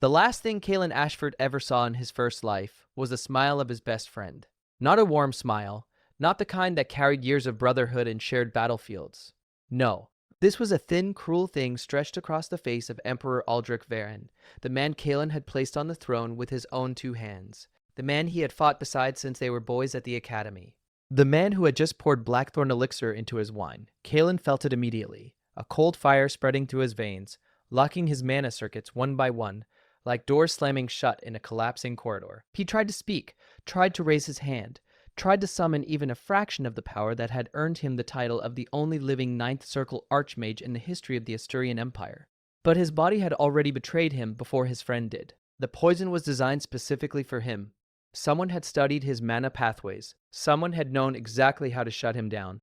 The last thing Kalen Ashford ever saw in his first life was the smile of his best friend. Not a warm smile, not the kind that carried years of brotherhood and shared battlefields. No, this was a thin, cruel thing stretched across the face of Emperor Aldrich Varen, the man Kalen had placed on the throne with his own two hands, the man he had fought beside since they were boys at the academy. The man who had just poured blackthorn elixir into his wine. Kalen felt it immediately, a cold fire spreading through his veins, locking his mana circuits one by one, like doors slamming shut in a collapsing corridor. He tried to speak, tried to raise his hand, tried to summon even a fraction of the power that had earned him the title of the only living Ninth Circle archmage in the history of the Asturian Empire. But his body had already betrayed him before his friend did. The poison was designed specifically for him. Someone had studied his mana pathways. Someone had known exactly how to shut him down.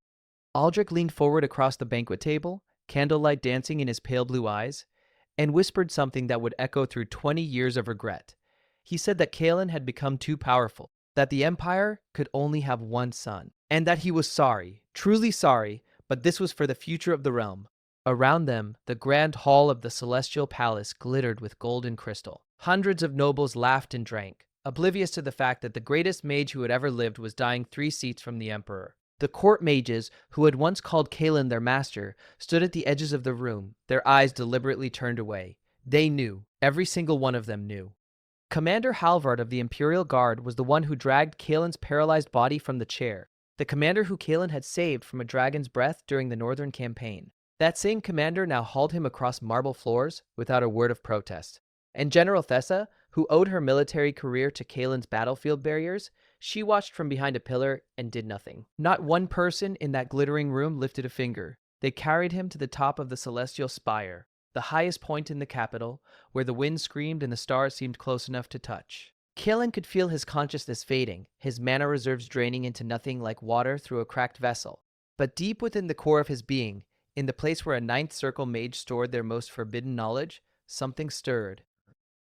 Aldrich leaned forward across the banquet table, candlelight dancing in his pale blue eyes, and whispered something that would echo through 20 years of regret. He said that Kalen had become too powerful, that the Empire could only have one son, and that he was sorry, truly sorry, but this was for the future of the realm. Around them, the grand hall of the Celestial Palace glittered with gold and crystal. Hundreds of nobles laughed and drank, oblivious to the fact that the greatest mage who had ever lived was dying 3 seats from the Emperor. The court mages, who had once called Kalen their master, stood at the edges of the room, their eyes deliberately turned away. They knew. Every single one of them knew. Commander Halvard of the Imperial Guard was the one who dragged Kalen's paralyzed body from the chair, the commander who Kalen had saved from a dragon's breath during the Northern Campaign. That same commander now hauled him across marble floors without a word of protest. And General Thessa, who owed her military career to Kalen's battlefield barriers, she watched from behind a pillar and did nothing. Not one person in that glittering room lifted a finger. They carried him to the top of the Celestial Spire, the highest point in the capital, where the wind screamed and the stars seemed close enough to touch. Kalen could feel his consciousness fading, his mana reserves draining into nothing like water through a cracked vessel. But deep within the core of his being, in the place where a Ninth Circle mage stored their most forbidden knowledge, something stirred.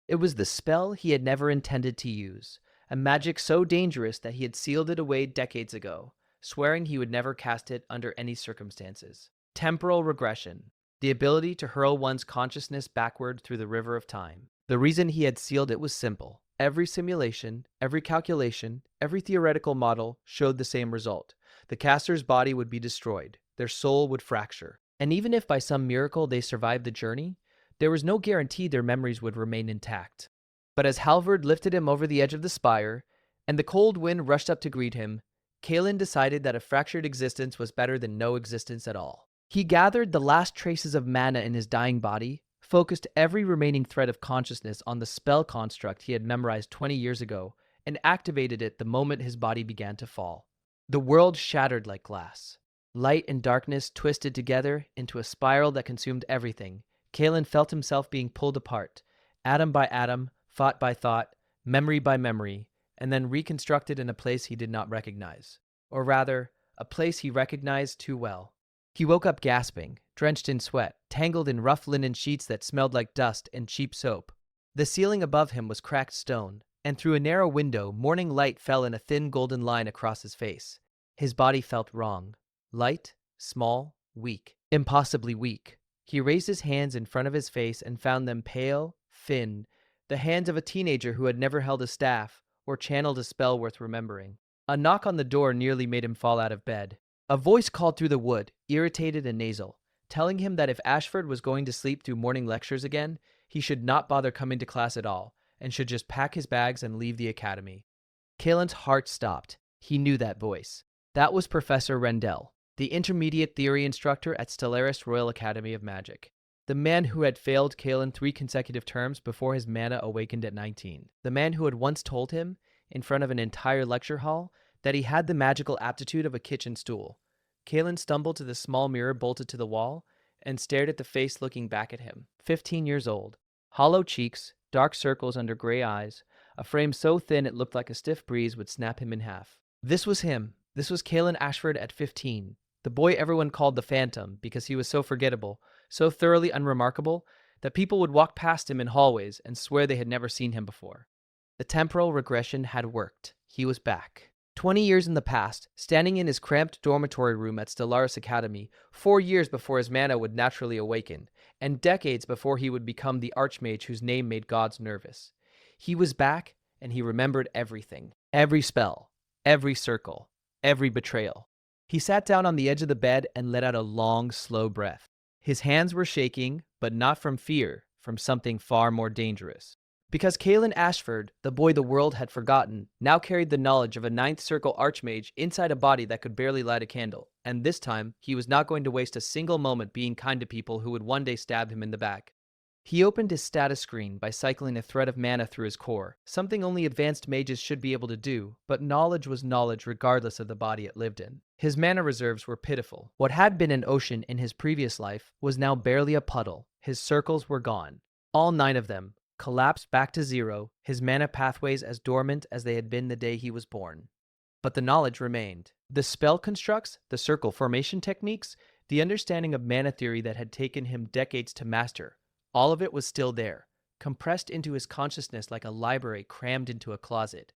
It was the spell he had never intended to use, a magic so dangerous that he had sealed it away decades ago, swearing he would never cast it under any circumstances. Temporal regression, the ability to hurl one's consciousness backward through the river of time. The reason he had sealed it was simple. Every simulation, every calculation, every theoretical model showed the same result. The caster's body would be destroyed, their soul would fracture. And even if by some miracle they survived the journey, there was no guarantee their memories would remain intact. But as Halvard lifted him over the edge of the spire, and the cold wind rushed up to greet him, Kalen decided that a fractured existence was better than no existence at all. He gathered the last traces of mana in his dying body, focused every remaining thread of consciousness on the spell construct he had memorized 20 years ago, and activated it the moment his body began to fall. The world shattered like glass. Light and darkness twisted together into a spiral that consumed everything. Kalen felt himself being pulled apart, atom by atom, thought by thought, memory by memory, and then reconstructed in a place he did not recognize. Or rather, a place he recognized too well. He woke up gasping, drenched in sweat, tangled in rough linen sheets that smelled like dust and cheap soap. The ceiling above him was cracked stone, and through a narrow window, morning light fell in a thin golden line across his face. His body felt wrong. Light, small, weak, impossibly weak. He raised his hands in front of his face and found them pale, thin, the hands of a teenager who had never held a staff or channeled a spell worth remembering. A knock on the door nearly made him fall out of bed. A voice called through the wood, irritated and nasal, telling him that if Ashford was going to sleep through morning lectures again, he should not bother coming to class at all, and should just pack his bags and leave the academy. Kalen's heart stopped. He knew that voice. That was Professor Rendell, the intermediate theory instructor at Stellaris Royal Academy of Magic. The man who had failed Kalen 3 consecutive terms before his mana awakened at 19. The man who had once told him, in front of an entire lecture hall, that he had the magical aptitude of a kitchen stool. Kalen stumbled to the small mirror bolted to the wall and stared at the face looking back at him. 15 years old. Hollow cheeks, dark circles under gray eyes, a frame so thin it looked like a stiff breeze would snap him in half. This was him. This was Kalen Ashford at 15. The boy everyone called the Phantom because he was so forgettable, so thoroughly unremarkable, that people would walk past him in hallways and swear they had never seen him before. The temporal regression had worked. He was back. 20 years in the past, standing in his cramped dormitory room at Stellaris Academy, 4 years before his mana would naturally awaken, and decades before he would become the archmage whose name made gods nervous. He was back, and he remembered everything. Every spell, every circle, every betrayal. He sat down on the edge of the bed and let out a long, slow breath. His hands were shaking, but not from fear, from something far more dangerous. Because Kalen Ashford, the boy the world had forgotten, now carried the knowledge of a ninth circle archmage inside a body that could barely light a candle, and this time he was not going to waste a single moment being kind to people who would one day stab him in the back. He opened his status screen by cycling a thread of mana through his core, something only advanced mages should be able to do, but knowledge was knowledge regardless of the body it lived in. His mana reserves were pitiful. What had been an ocean in his previous life was now barely a puddle. His circles were gone. All 9 of them collapsed back to 0, his mana pathways as dormant as they had been the day he was born. But the knowledge remained. The spell constructs, the circle formation techniques, the understanding of mana theory that had taken him decades to master. All of it was still there, compressed into his consciousness like a library crammed into a closet.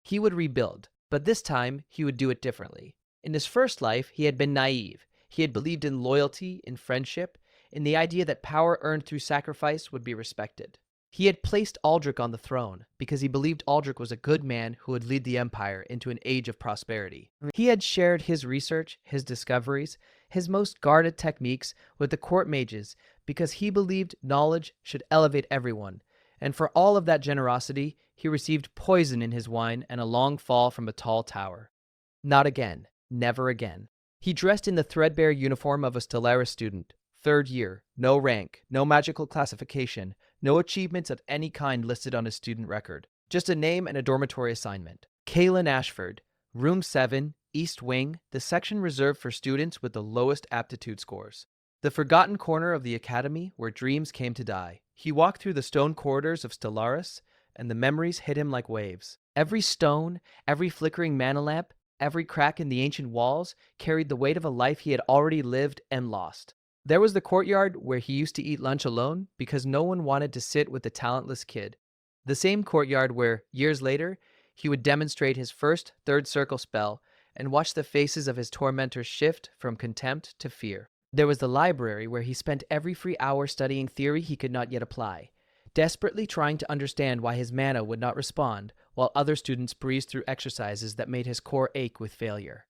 He would rebuild, but this time he would do it differently. In his first life, he had been naive. He had believed in loyalty, in friendship, in the idea that power earned through sacrifice would be respected. He had placed Aldrich on the throne because he believed Aldrich was a good man who would lead the Empire into an age of prosperity. He had shared his research, his discoveries, his most guarded techniques with the court mages because he believed knowledge should elevate everyone, and for all of that generosity, he received poison in his wine and a long fall from a tall tower. Not again. Never again. He dressed in the threadbare uniform of a Stellaris student. 3rd year, no rank, no magical classification, no achievements of any kind listed on his student record. Just a name and a dormitory assignment. Kalen Ashford, Room 7, East Wing, the section reserved for students with the lowest aptitude scores. The forgotten corner of the academy where dreams came to die. He walked through the stone corridors of Stellaris, and the memories hit him like waves. Every stone, every flickering mana lamp, every crack in the ancient walls carried the weight of a life he had already lived and lost. There was the courtyard where he used to eat lunch alone because no one wanted to sit with the talentless kid. The same courtyard where, years later, he would demonstrate his first 3rd circle spell and watch the faces of his tormentors shift from contempt to fear. There was the library where he spent every free hour studying theory he could not yet apply, desperately trying to understand why his mana would not respond while other students breezed through exercises that made his core ache with failure.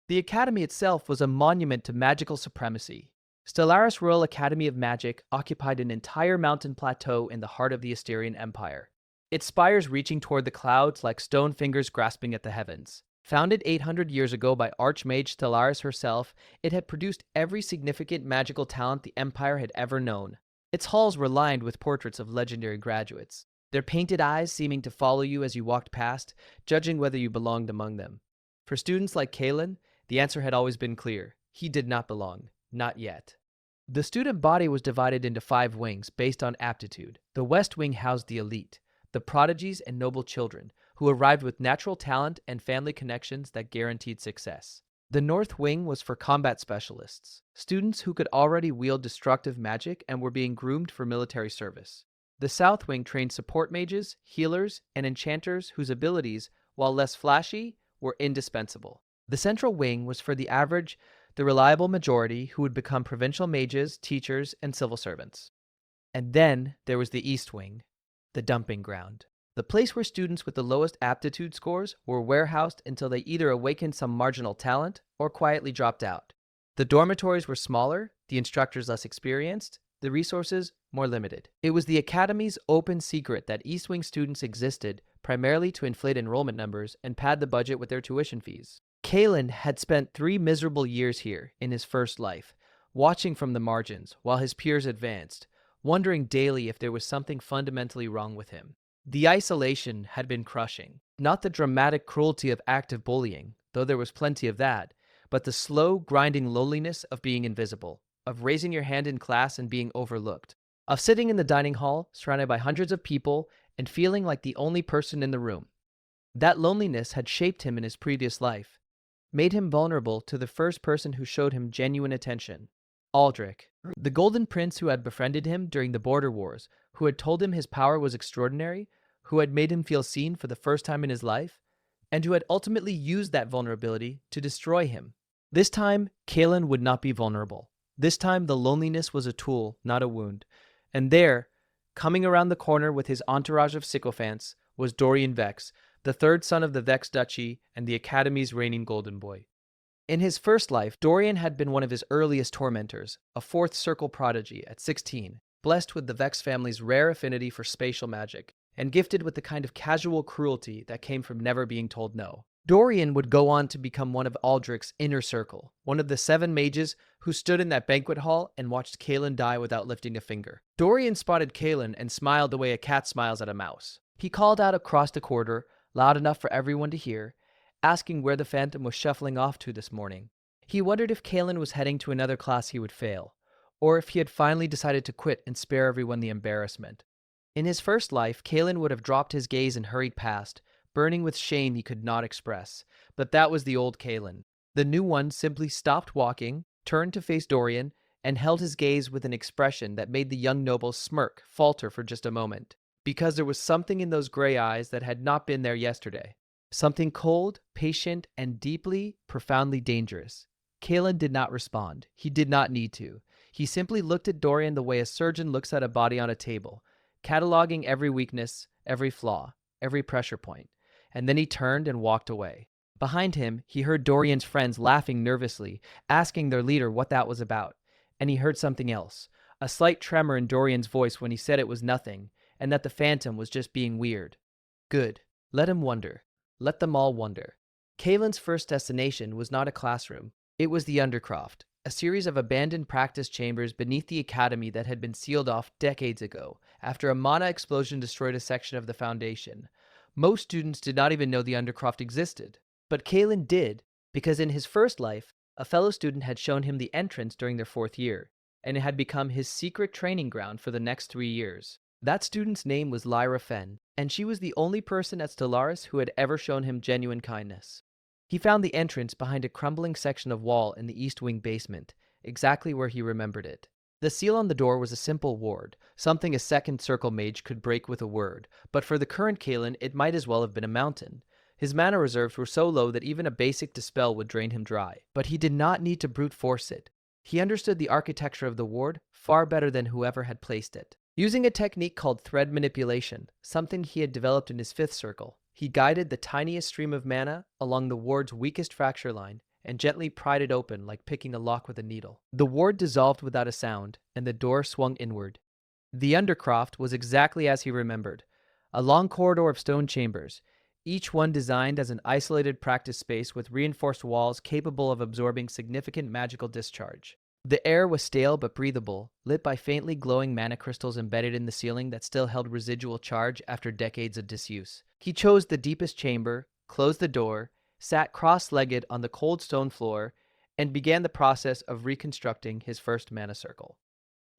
The academy itself was a monument to magical supremacy. Stellaris Royal Academy of Magic occupied an entire mountain plateau in the heart of the Asterian Empire, its spires reaching toward the clouds like stone fingers grasping at the heavens. Founded 800 years ago by Archmage Stellaris herself, it had produced every significant magical talent the Empire had ever known. Its halls were lined with portraits of legendary graduates, their painted eyes seeming to follow you as you walked past, judging whether you belonged among them. For students like Kalen, the answer had always been clear. He did not belong. Not yet. The student body was divided into 5 wings based on aptitude. The West Wing housed the elite, the prodigies and noble children, who arrived with natural talent and family connections that guaranteed success. The North Wing was for combat specialists, students who could already wield destructive magic and were being groomed for military service. The South Wing trained support mages, healers, and enchanters whose abilities, while less flashy, were indispensable. The Central Wing was for the average, the reliable majority who would become provincial mages, teachers, and civil servants. And then there was the East Wing, the dumping ground, the place where students with the lowest aptitude scores were warehoused until they either awakened some marginal talent or quietly dropped out. The dormitories were smaller, the instructors less experienced, the resources more limited. It was the academy's open secret that East Wing students existed primarily to inflate enrollment numbers and pad the budget with their tuition fees. Kalen had spent 3 miserable years here in his first life, watching from the margins while his peers advanced, wondering daily if there was something fundamentally wrong with him. The isolation had been crushing. Not the dramatic cruelty of active bullying, though there was plenty of that, but the slow, grinding loneliness of being invisible, of raising your hand in class and being overlooked, of sitting in the dining hall surrounded by hundreds of people and feeling like the only person in the room. That loneliness had shaped him in his previous life, made him vulnerable to the first person who showed him genuine attention, Aldrich, the Golden Prince who had befriended him during the border wars, who had told him his power was extraordinary, who had made him feel seen for the first time in his life, and who had ultimately used that vulnerability to destroy him. This time, Kalen would not be vulnerable. This time, the loneliness was a tool, not a wound. And there, coming around the corner with his entourage of sycophants, was Dorian Vex, the third son of the Vex Duchy and the Academy's reigning golden boy. In his first life, Dorian had been one of his earliest tormentors, a fourth circle prodigy at 16, blessed with the Vex family's rare affinity for spatial magic, and gifted with the kind of casual cruelty that came from never being told no. Dorian would go on to become one of Aldrich's inner circle, one of the 7 mages who stood in that banquet hall and watched Kalen die without lifting a finger. Dorian spotted Kalen and smiled the way a cat smiles at a mouse. He called out across the corridor, loud enough for everyone to hear, asking where the Phantom was shuffling off to this morning. He wondered if Kalen was heading to another class he would fail, or if he had finally decided to quit and spare everyone the embarrassment. In his first life, Kalen would have dropped his gaze and hurried past, burning with shame he could not express. But that was the old Kalen. The new one simply stopped walking, turned to face Dorian, and held his gaze with an expression that made the young noble smirk, falter for just a moment. Because there was something in those gray eyes that had not been there yesterday. Something cold, patient, and deeply, profoundly dangerous. Kalen did not respond. He did not need to. He simply looked at Dorian the way a surgeon looks at a body on a table, cataloging every weakness, every flaw, every pressure point. And then he turned and walked away. Behind him, he heard Dorian's friends laughing nervously, asking their leader what that was about. And he heard something else, a slight tremor in Dorian's voice when he said it was nothing, and that the Phantom was just being weird. Good. Let him wonder. Let them all wonder. Kalen's first destination was not a classroom. It was the Undercroft, a series of abandoned practice chambers beneath the academy that had been sealed off decades ago, after a mana explosion destroyed a section of the Foundation. Most students did not even know the Undercroft existed. But Kalen did, because in his first life, a fellow student had shown him the entrance during their 4th year, and it had become his secret training ground for the next 3 years. That student's name was Lyra Fenn, and she was the only person at Stellaris who had ever shown him genuine kindness. He found the entrance behind a crumbling section of wall in the East Wing basement, exactly where he remembered it. The seal on the door was a simple ward, something a second circle mage could break with a word, but for the current Kalen, it might as well have been a mountain. His mana reserves were so low that even a basic dispel would drain him dry, but he did not need to brute force it. He understood the architecture of the ward far better than whoever had placed it. Using a technique called thread manipulation, something he had developed in his 5th circle, he guided the tiniest stream of mana along the ward's weakest fracture line and gently pried it open like picking a lock with a needle. The ward dissolved without a sound, and the door swung inward. The Undercroft was exactly as he remembered, a long corridor of stone chambers, each one designed as an isolated practice space with reinforced walls capable of absorbing significant magical discharge. The air was stale but breathable, lit by faintly glowing mana crystals embedded in the ceiling that still held residual charge after decades of disuse. He chose the deepest chamber, closed the door, sat cross-legged on the cold stone floor, and began the process of reconstructing his first mana circle.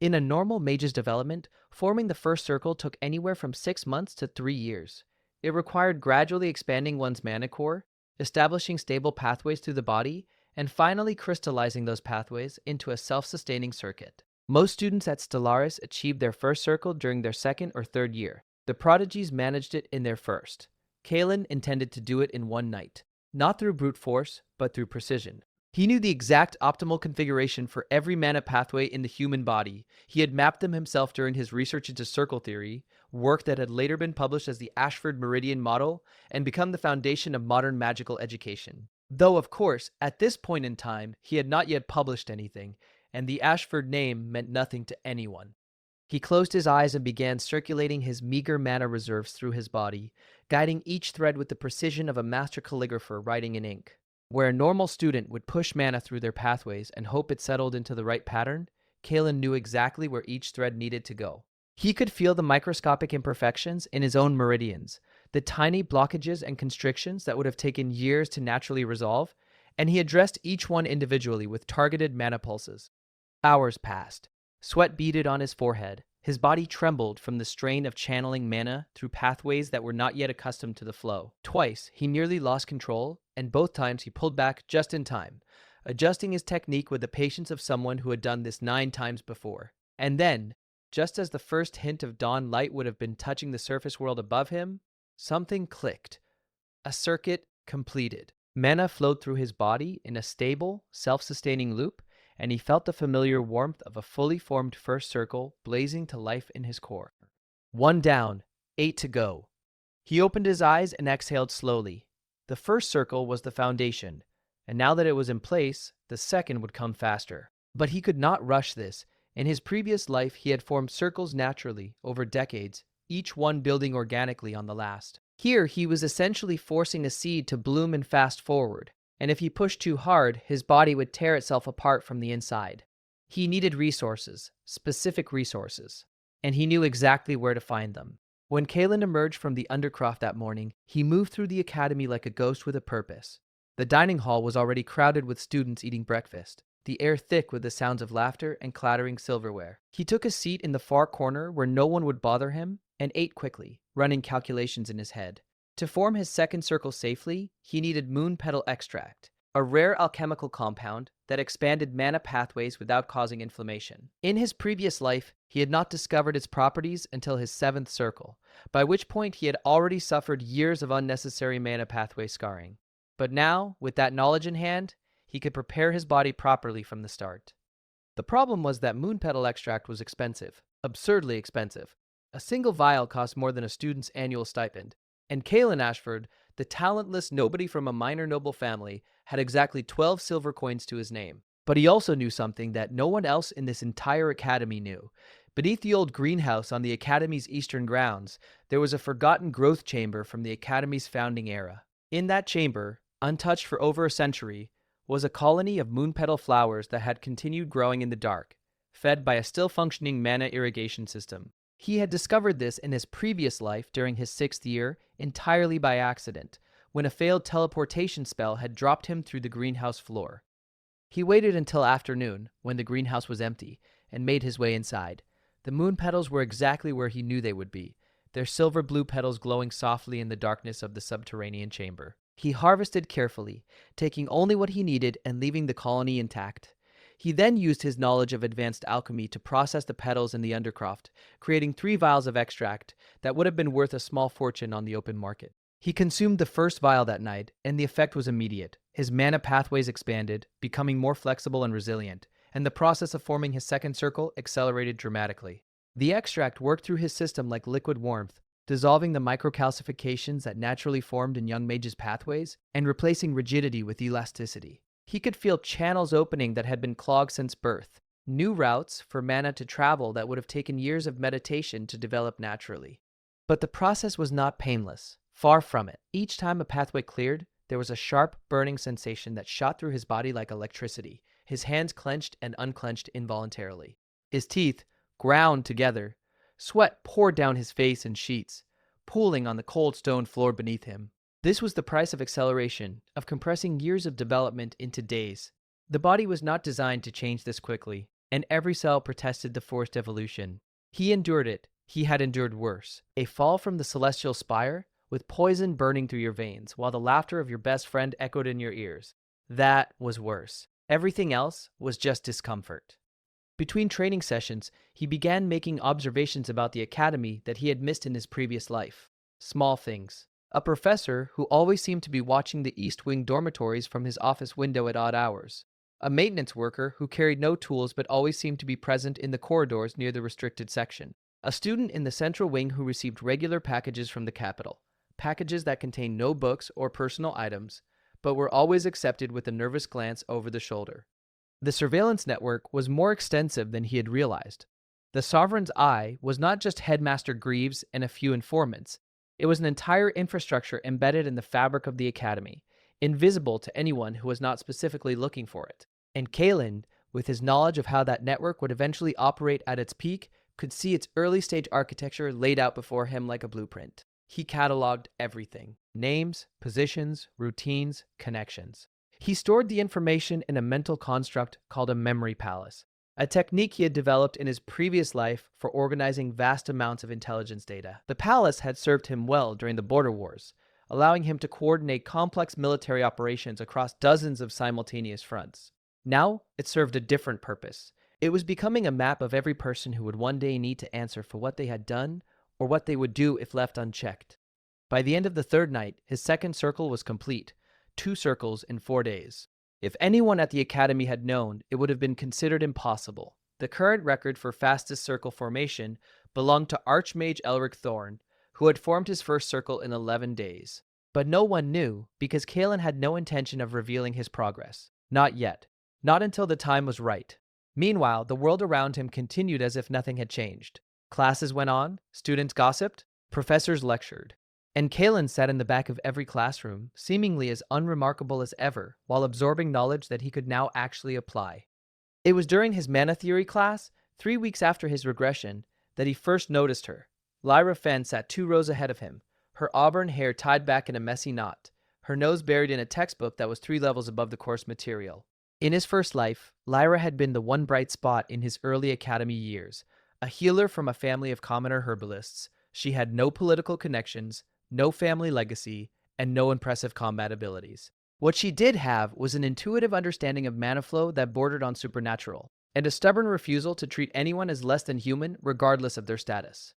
In a normal mage's development, forming the first circle took anywhere from 6 months to 3 years. It required gradually expanding one's mana core, establishing stable pathways through the body, and finally crystallizing those pathways into a self-sustaining circuit. Most students at Stellaris achieved their first circle during their 2nd or 3rd year. The prodigies managed it in their first. Kalen intended to do it in one night, not through brute force, but through precision. He knew the exact optimal configuration for every mana pathway in the human body. He had mapped them himself during his research into circle theory, work that had later been published as the Ashford Meridian Model and become the foundation of modern magical education. Though, of course, at this point in time, he had not yet published anything, and the Ashford name meant nothing to anyone. He closed his eyes and began circulating his meager mana reserves through his body, guiding each thread with the precision of a master calligrapher writing in ink. Where a normal student would push mana through their pathways and hope it settled into the right pattern, Kalen knew exactly where each thread needed to go. He could feel the microscopic imperfections in his own meridians, the tiny blockages and constrictions that would have taken years to naturally resolve, and he addressed each one individually with targeted mana pulses. Hours passed. Sweat beaded on his forehead. His body trembled from the strain of channeling mana through pathways that were not yet accustomed to the flow. Twice, he nearly lost control, and both times he pulled back just in time, adjusting his technique with the patience of someone who had done this 9 times before. And then, just as the first hint of dawn light would have been touching the surface world above him, something clicked. A circuit completed. Mana flowed through his body in a stable, self-sustaining loop, and he felt the familiar warmth of a fully formed first circle blazing to life in his core. One down, 8 to go. He opened his eyes and exhaled slowly. The first circle was the foundation, and now that it was in place, the second would come faster. But he could not rush this. In his previous life, he had formed circles naturally over decades, each one building organically on the last. Here, he was essentially forcing a seed to bloom and fast forward, and if he pushed too hard, his body would tear itself apart from the inside. He needed resources, specific resources, and he knew exactly where to find them. When Kalen emerged from the undercroft that morning, he moved through the academy like a ghost with a purpose. The dining hall was already crowded with students eating breakfast, the air thick with the sounds of laughter and clattering silverware. He took a seat in the far corner where no one would bother him and ate quickly, running calculations in his head. To form his second circle safely, he needed moon petal extract, a rare alchemical compound that expanded mana pathways without causing inflammation. In his previous life, he had not discovered its properties until his seventh circle, by which point he had already suffered years of unnecessary mana pathway scarring. But now, with that knowledge in hand, he could prepare his body properly from the start. The problem was that moon petal extract was expensive, absurdly expensive. A single vial cost more than a student's annual stipend, and Kalen Ashford, the talentless nobody from a minor noble family, had exactly 12 silver coins to his name. But he also knew something that no one else in this entire academy knew. Beneath the old greenhouse on the academy's eastern grounds, there was a forgotten growth chamber from the academy's founding era. In that chamber, untouched for over a century, was a colony of moon petal flowers that had continued growing in the dark, fed by a still-functioning mana irrigation system. He had discovered this in his previous life during his 6th year entirely by accident, when a failed teleportation spell had dropped him through the greenhouse floor. He waited until afternoon, when the greenhouse was empty, and made his way inside. The moon petals were exactly where he knew they would be, their silver-blue petals glowing softly in the darkness of the subterranean chamber. He harvested carefully, taking only what he needed and leaving the colony intact. He then used his knowledge of advanced alchemy to process the petals in the undercroft, creating 3 vials of extract that would have been worth a small fortune on the open market. He consumed the first vial that night, and the effect was immediate. His mana pathways expanded, becoming more flexible and resilient, and the process of forming his second circle accelerated dramatically. The extract worked through his system like liquid warmth, dissolving the microcalcifications that naturally formed in young Mage's pathways and replacing rigidity with elasticity. He could feel channels opening that had been clogged since birth, new routes for mana to travel that would have taken years of meditation to develop naturally. But the process was not painless. Far from it. Each time a pathway cleared, there was a sharp, burning sensation that shot through his body like electricity. His hands clenched and unclenched involuntarily. His teeth ground together. Sweat poured down his face in sheets, pooling on the cold stone floor beneath him. This was the price of acceleration, of compressing years of development into days. The body was not designed to change this quickly, and every cell protested the forced evolution. He endured it. He had endured worse. A fall from the celestial spire, with poison burning through your veins, while the laughter of your best friend echoed in your ears. That was worse. Everything else was just discomfort. Between training sessions, he began making observations about the academy that he had missed in his previous life. Small things. A professor who always seemed to be watching the East Wing dormitories from his office window at odd hours. A maintenance worker who carried no tools but always seemed to be present in the corridors near the restricted section. A student in the central wing who received regular packages from the capital. Packages that contained no books or personal items, but were always accepted with a nervous glance over the shoulder. The surveillance network was more extensive than he had realized. The Sovereign's eye was not just Headmaster Greaves and a few informants. It was an entire infrastructure embedded in the fabric of the academy, invisible to anyone who was not specifically looking for it. And Kalen, with his knowledge of how that network would eventually operate at its peak, could see its early-stage architecture laid out before him like a blueprint. He cataloged everything: names, positions, routines, connections. He stored the information in a mental construct called a memory palace, a technique he had developed in his previous life for organizing vast amounts of intelligence data. The palace had served him well during the border wars, allowing him to coordinate complex military operations across dozens of simultaneous fronts. Now, it served a different purpose. It was becoming a map of every person who would one day need to answer for what they had done or what they would do if left unchecked. By the end of the third night, his second circle was complete, 2 circles in 4 days. If anyone at the academy had known, it would have been considered impossible. The current record for fastest circle formation belonged to archmage Elric Thorn, who had formed his first circle in 11 days. But no one knew, because Kalen had no intention of revealing his progress. Not yet. Not until the time was right. Meanwhile, the world around him continued as if nothing had changed. Classes went on, students gossiped, professors lectured. And Kalen sat in the back of every classroom, seemingly as unremarkable as ever, while absorbing knowledge that he could now actually apply. It was during his mana theory class, 3 weeks after his regression, that he first noticed her. Lyra Fenn sat 2 rows ahead of him, her auburn hair tied back in a messy knot, her nose buried in a textbook that was 3 levels above the course material. In his first life, Lyra had been the one bright spot in his early academy years. A healer from a family of commoner herbalists, she had no political connections, no family legacy, and no impressive combat abilities. What she did have was an intuitive understanding of mana flow that bordered on supernatural, and a stubborn refusal to treat anyone as less than human regardless of their status.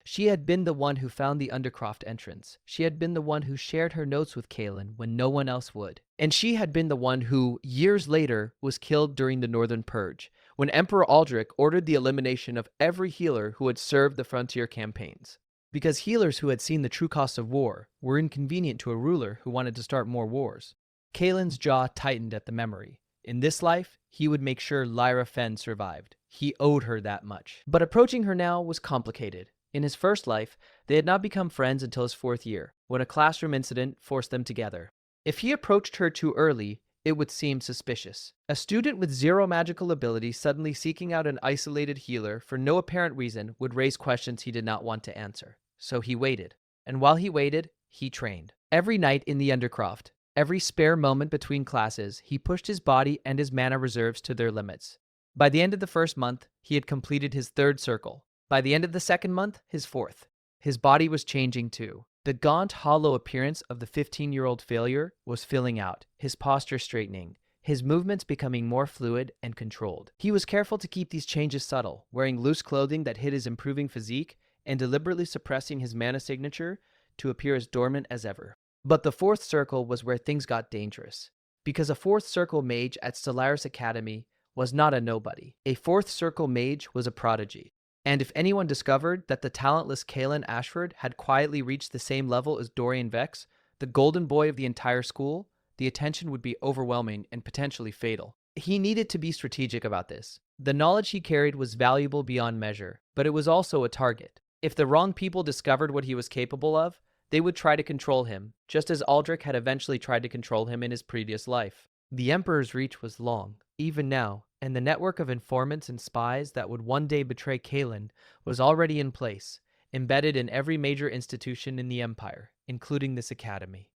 She had been the one who found the Undercroft entrance. She had been the one who shared her notes with Kalen when no one else would. And she had been the one who, years later, was killed during the Northern Purge, when Emperor Aldrich ordered the elimination of every healer who had served the frontier campaigns. Because healers who had seen the true cost of war were inconvenient to a ruler who wanted to start more wars. Kalen's jaw tightened at the memory. In this life, he would make sure Lyra Fenn survived. He owed her that much. But approaching her now was complicated. In his first life, they had not become friends until his 4th year, when a classroom incident forced them together. If he approached her too early, it would seem suspicious. A student with 0 magical ability suddenly seeking out an isolated healer for no apparent reason would raise questions he did not want to answer. So he waited. And while he waited, he trained. Every night in the Undercroft, every spare moment between classes, he pushed his body and his mana reserves to their limits. By the end of the first month, he had completed his 3rd circle. By the end of the second month, his 4th. His body was changing too. The gaunt, hollow appearance of the 15-year-old failure was filling out, his posture straightening, his movements becoming more fluid and controlled. He was careful to keep these changes subtle, wearing loose clothing that hid his improving physique and deliberately suppressing his mana signature to appear as dormant as ever. But the 4th circle was where things got dangerous, because a 4th circle mage at Stellaris Academy was not a nobody. A 4th circle mage was a prodigy. And if anyone discovered that the talentless Kalen Ashford had quietly reached the same level as Dorian Vex, the golden boy of the entire school, the attention would be overwhelming and potentially fatal. He needed to be strategic about this. The knowledge he carried was valuable beyond measure, but it was also a target. If the wrong people discovered what he was capable of, they would try to control him, just as Aldrich had eventually tried to control him in his previous life. The Emperor's reach was long, even now, and the network of informants and spies that would one day betray Kalen was already in place, embedded in every major institution in the Empire, including this academy.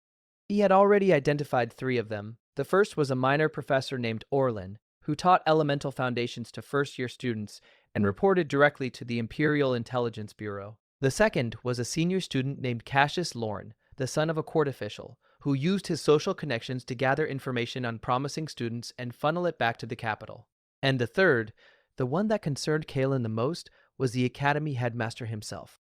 He had already identified 3 of them. The first was a minor professor named Orlin, who taught elemental foundations to first-year students and reported directly to the Imperial Intelligence Bureau. The second was a senior student named Cassius Lorne, the son of a court official, who used his social connections to gather information on promising students and funnel it back to the capital. And the third, the one that concerned Kalen the most, was the academy headmaster himself,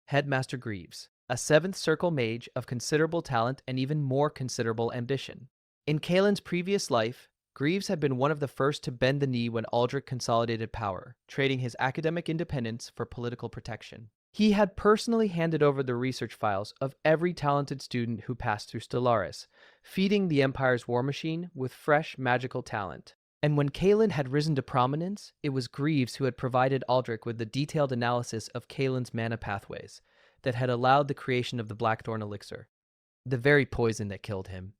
Headmaster Greaves, a 7th circle mage of considerable talent and even more considerable ambition. In Kalen's previous life, Greaves had been one of the first to bend the knee when Aldrich consolidated power, trading his academic independence for political protection. He had personally handed over the research files of every talented student who passed through Stellaris, feeding the Empire's war machine with fresh magical talent. And when Kalen had risen to prominence, it was Greaves who had provided Aldrich with the detailed analysis of Kalen's mana pathways that had allowed the creation of the Blackthorn elixir, the very poison that killed him.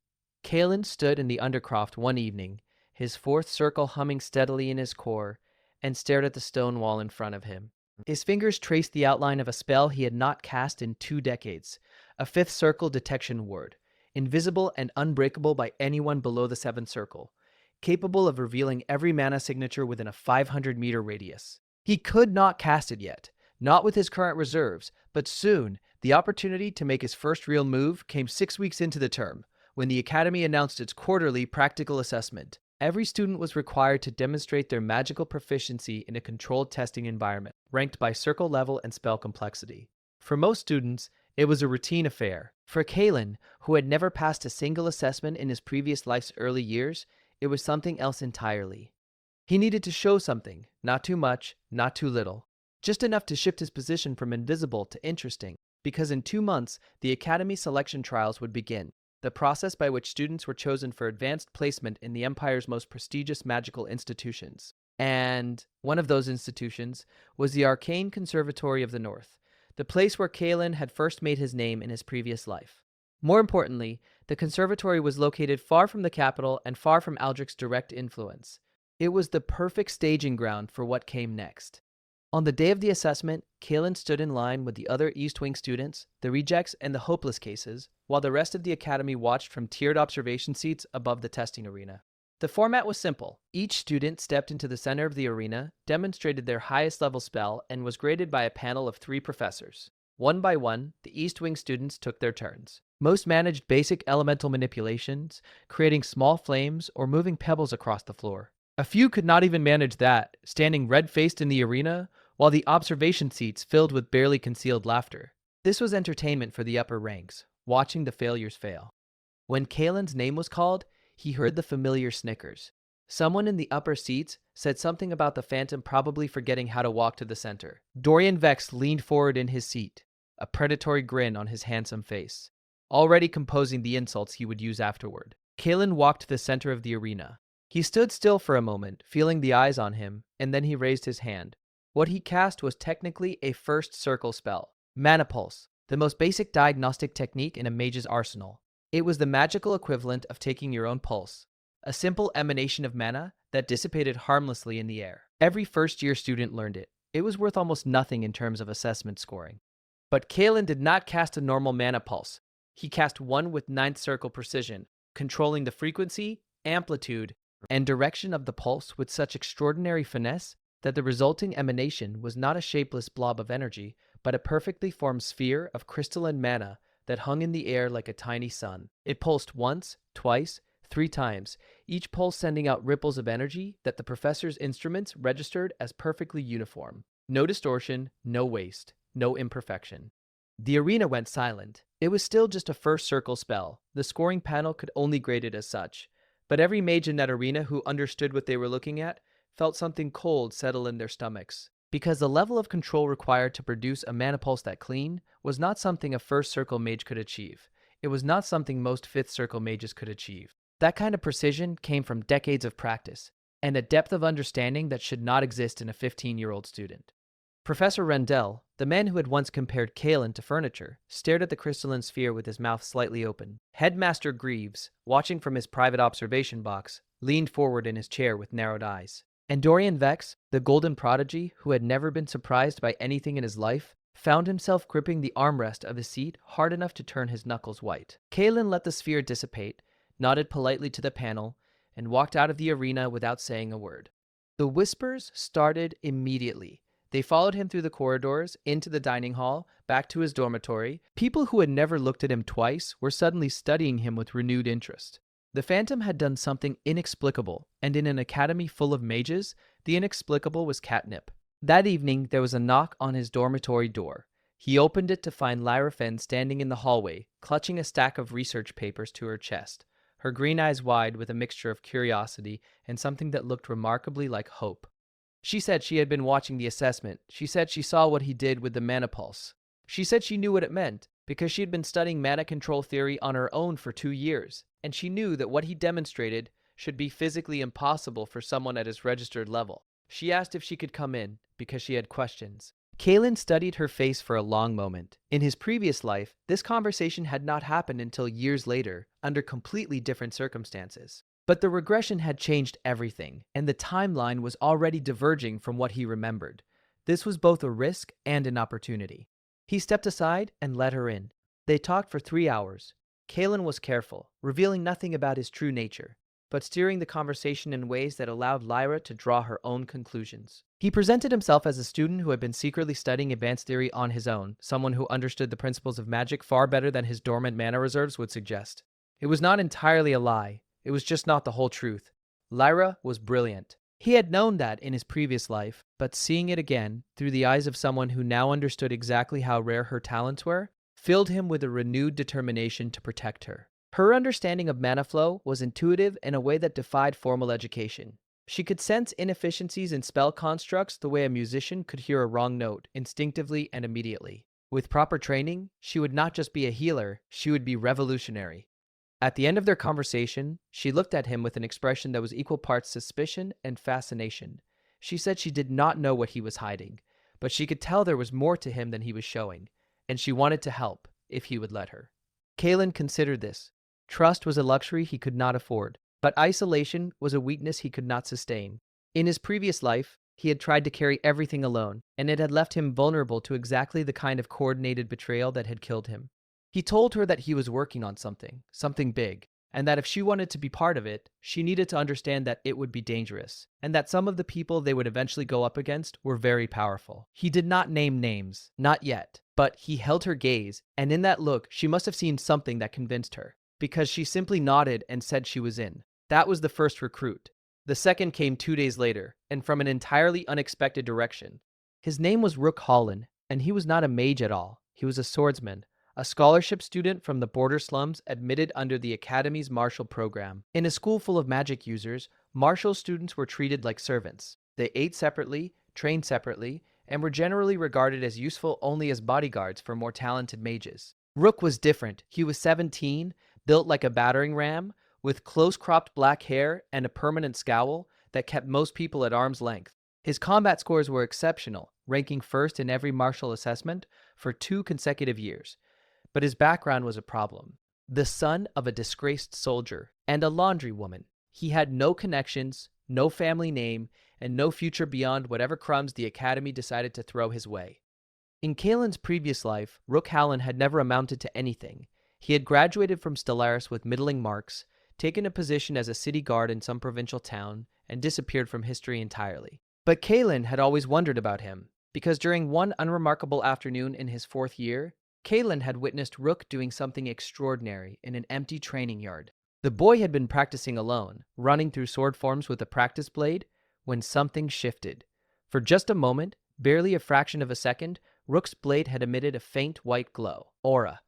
Kalen stood in the Undercroft one evening, his 4th circle humming steadily in his core, and stared at the stone wall in front of him. His fingers traced the outline of a spell he had not cast in 2 decades, a 5th circle detection ward, invisible and unbreakable by anyone below the 7th circle, capable of revealing every mana signature within a 500-meter radius. He could not cast it yet, not with his current reserves, but soon, the opportunity to make his first real move came 6 weeks into the term, when the Academy announced its quarterly practical assessment. Every student was required to demonstrate their magical proficiency in a controlled testing environment, ranked by circle level and spell complexity. For most students, it was a routine affair. For Kalen, who had never passed a single assessment in his previous life's early years, it was something else entirely. He needed to show something, not too much, not too little, just enough to shift his position from invisible to interesting, because in 2 months, the Academy selection trials would begin, the process by which students were chosen for advanced placement in the Empire's most prestigious magical institutions. And one of those institutions was the Arcane Conservatory of the North, the place where Kalen had first made his name in his previous life. More importantly, the conservatory was located far from the capital and far from Aldrich's direct influence. It was the perfect staging ground for what came next. On the day of the assessment, Kalen stood in line with the other East Wing students, the rejects, and the hopeless cases, while the rest of the academy watched from tiered observation seats above the testing arena. The format was simple. Each student stepped into the center of the arena, demonstrated their highest level spell, and was graded by a panel of 3 professors. One by one, the East Wing students took their turns. Most managed basic elemental manipulations, creating small flames or moving pebbles across the floor. A few could not even manage that, standing red-faced in the arena, while the observation seats filled with barely concealed laughter. This was entertainment for the upper ranks, watching the failures fail. When Kalen's name was called, he heard the familiar snickers. Someone in the upper seats said something about the Phantom probably forgetting how to walk to the center. Dorian Vex leaned forward in his seat, a predatory grin on his handsome face, already composing the insults he would use afterward. Kalen walked to the center of the arena. He stood still for a moment, feeling the eyes on him, and then he raised his hand. What he cast was technically a first circle spell, Mana Pulse, the most basic diagnostic technique in a mage's arsenal. It was the magical equivalent of taking your own pulse, a simple emanation of mana that dissipated harmlessly in the air. Every first-year student learned it. It was worth almost nothing in terms of assessment scoring. But Kalen did not cast a normal mana pulse. He cast one with ninth circle precision, controlling the frequency, amplitude, and direction of the pulse with such extraordinary finesse that the resulting emanation was not a shapeless blob of energy, but a perfectly formed sphere of crystalline mana that hung in the air like a tiny sun. It pulsed once, twice, 3 times, each pulse sending out ripples of energy that the professor's instruments registered as perfectly uniform. No distortion, no waste, no imperfection. The arena went silent. It was still just a first circle spell. The scoring panel could only grade it as such. But every mage in that arena who understood what they were looking at felt something cold settle in their stomachs. Because the level of control required to produce a mana pulse that clean was not something a first circle mage could achieve. It was not something most fifth circle mages could achieve. That kind of precision came from decades of practice, and a depth of understanding that should not exist in a 15-year-old student. Professor Rendell, the man who had once compared Kalen to furniture, stared at the crystalline sphere with his mouth slightly open. Headmaster Greaves, watching from his private observation box, leaned forward in his chair with narrowed eyes. And Dorian Vex, the golden prodigy who had never been surprised by anything in his life, found himself gripping the armrest of his seat hard enough to turn his knuckles white. Kalen let the sphere dissipate, nodded politely to the panel, and walked out of the arena without saying a word. The whispers started immediately. They followed him through the corridors, into the dining hall, back to his dormitory. People who had never looked at him twice were suddenly studying him with renewed interest. The Phantom had done something inexplicable, and in an academy full of mages, the inexplicable was catnip. That evening, there was a knock on his dormitory door. He opened it to find Lyra Fenn standing in the hallway, clutching a stack of research papers to her chest, her green eyes wide with a mixture of curiosity and something that looked remarkably like hope. She said she had been watching the assessment. She said she saw what he did with the mana pulse. She said she knew what it meant, because she had been studying mana control theory on her own for 2 years, and she knew that what he demonstrated should be physically impossible for someone at his registered level. She asked if she could come in, because she had questions. Kalen studied her face for a long moment. In his previous life, this conversation had not happened until years later, under completely different circumstances. But the regression had changed everything, and the timeline was already diverging from what he remembered. This was both a risk and an opportunity. He stepped aside and let her in. They talked for 3 hours. Kalen was careful, revealing nothing about his true nature, but steering the conversation in ways that allowed Lyra to draw her own conclusions. He presented himself as a student who had been secretly studying advanced theory on his own, someone who understood the principles of magic far better than his dormant mana reserves would suggest. It was not entirely a lie. It was just not the whole truth. Lyra was brilliant. He had known that in his previous life, but seeing it again, through the eyes of someone who now understood exactly how rare her talents were, filled him with a renewed determination to protect her. Her understanding of mana flow was intuitive in a way that defied formal education. She could sense inefficiencies in spell constructs the way a musician could hear a wrong note instinctively and immediately. With proper training, she would not just be a healer, she would be revolutionary. At the end of their conversation, she looked at him with an expression that was equal parts suspicion and fascination. She said she did not know what he was hiding, but she could tell there was more to him than he was showing, and she wanted to help, if he would let her. Kalen considered this. Trust was a luxury he could not afford, but isolation was a weakness he could not sustain. In his previous life, he had tried to carry everything alone, and it had left him vulnerable to exactly the kind of coordinated betrayal that had killed him. He told her that he was working on something big, and that if she wanted to be part of it, she needed to understand that it would be dangerous, and that some of the people they would eventually go up against were very powerful. He did not name names, not yet, but he held her gaze, and in that look, she must have seen something that convinced her, because she simply nodded and said she was in. That was the first recruit. The second came 2 days later, and from an entirely unexpected direction. His name was Rook Holland, and he was not a mage at all. He was a swordsman, a scholarship student from the border slums admitted under the Academy's martial program. In a school full of magic users, martial students were treated like servants. They ate separately, trained separately, and were generally regarded as useful only as bodyguards for more talented mages. Rook was different. He was 17, built like a battering ram, with close-cropped black hair and a permanent scowl that kept most people at arm's length. His combat scores were exceptional, ranking first in every martial assessment for 2 consecutive years. But his background was a problem. The son of a disgraced soldier and a laundry woman, he had no connections, no family name, and no future beyond whatever crumbs the Academy decided to throw his way. In Kalen's previous life, Rook Hallen had never amounted to anything. He had graduated from Stellaris with middling marks, taken a position as a city guard in some provincial town, and disappeared from history entirely. But Kalen had always wondered about him, because during one unremarkable afternoon in his 4th year, Kalen had witnessed Rook doing something extraordinary in an empty training yard. The boy had been practicing alone, running through sword forms with a practice blade, when something shifted. For just a moment, barely a fraction of a second, Rook's blade had emitted a faint white glow, aura,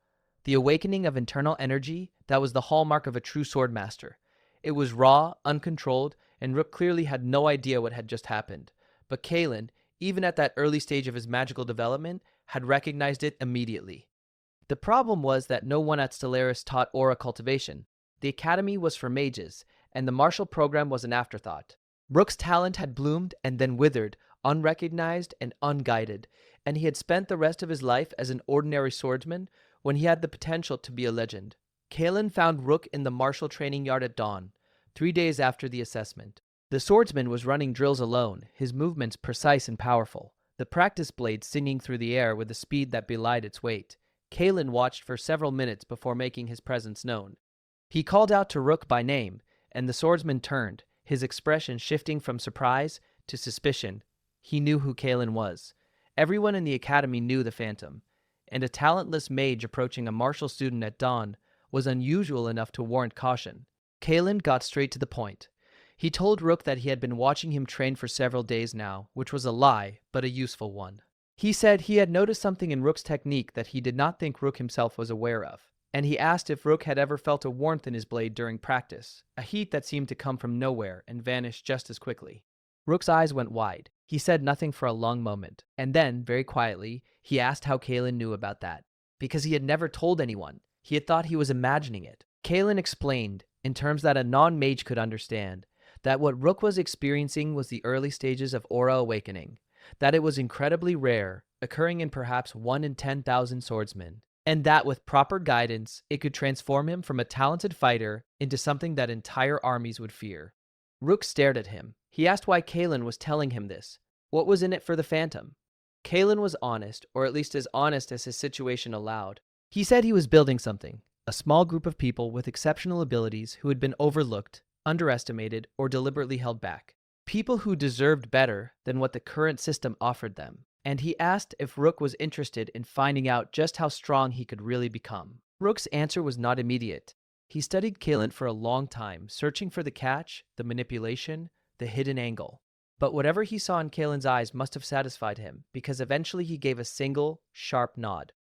the awakening of internal energy that was the hallmark of a true swordmaster. It was raw, uncontrolled, and Rook clearly had no idea what had just happened. But Kalen, even at that early stage of his magical development, had recognized it immediately. The problem was that no one at Stellaris taught aura cultivation. The Academy was for mages, and the martial program was an afterthought. Rook's talent had bloomed and then withered, unrecognized and unguided, and he had spent the rest of his life as an ordinary swordsman when he had the potential to be a legend. Kalen found Rook in the martial training yard at dawn, 3 days after the assessment. The swordsman was running drills alone, his movements precise and powerful, the practice blade singing through the air with a speed that belied its weight. Kalen watched for several minutes before making his presence known. He called out to Rook by name, and the swordsman turned, his expression shifting from surprise to suspicion. He knew who Kalen was. Everyone in the Academy knew the Phantom, and a talentless mage approaching a martial student at dawn was unusual enough to warrant caution. Kalen got straight to the point. He told Rook that he had been watching him train for several days now, which was a lie, but a useful one. He said he had noticed something in Rook's technique that he did not think Rook himself was aware of, and he asked if Rook had ever felt a warmth in his blade during practice, a heat that seemed to come from nowhere and vanish just as quickly. Rook's eyes went wide. He said nothing for a long moment, and then, very quietly, he asked how Kalen knew about that. Because he had never told anyone. He had thought he was imagining it. Kalen explained, in terms that a non-mage could understand, that what Rook was experiencing was the early stages of aura awakening, that it was incredibly rare, occurring in perhaps 1 in 10,000 swordsmen, and that with proper guidance, it could transform him from a talented fighter into something that entire armies would fear. Rook stared at him. He asked why Kalen was telling him this. What was in it for the Phantom? Kalen was honest, or at least as honest as his situation allowed. He said he was building something, a small group of people with exceptional abilities who had been overlooked, underestimated, or deliberately held back. People who deserved better than what the current system offered them. And he asked if Rook was interested in finding out just how strong he could really become. Rook's answer was not immediate. He studied Kalen for a long time, searching for the catch, the manipulation, the hidden angle. But whatever he saw in Kalen's eyes must have satisfied him, because eventually he gave a single, sharp nod.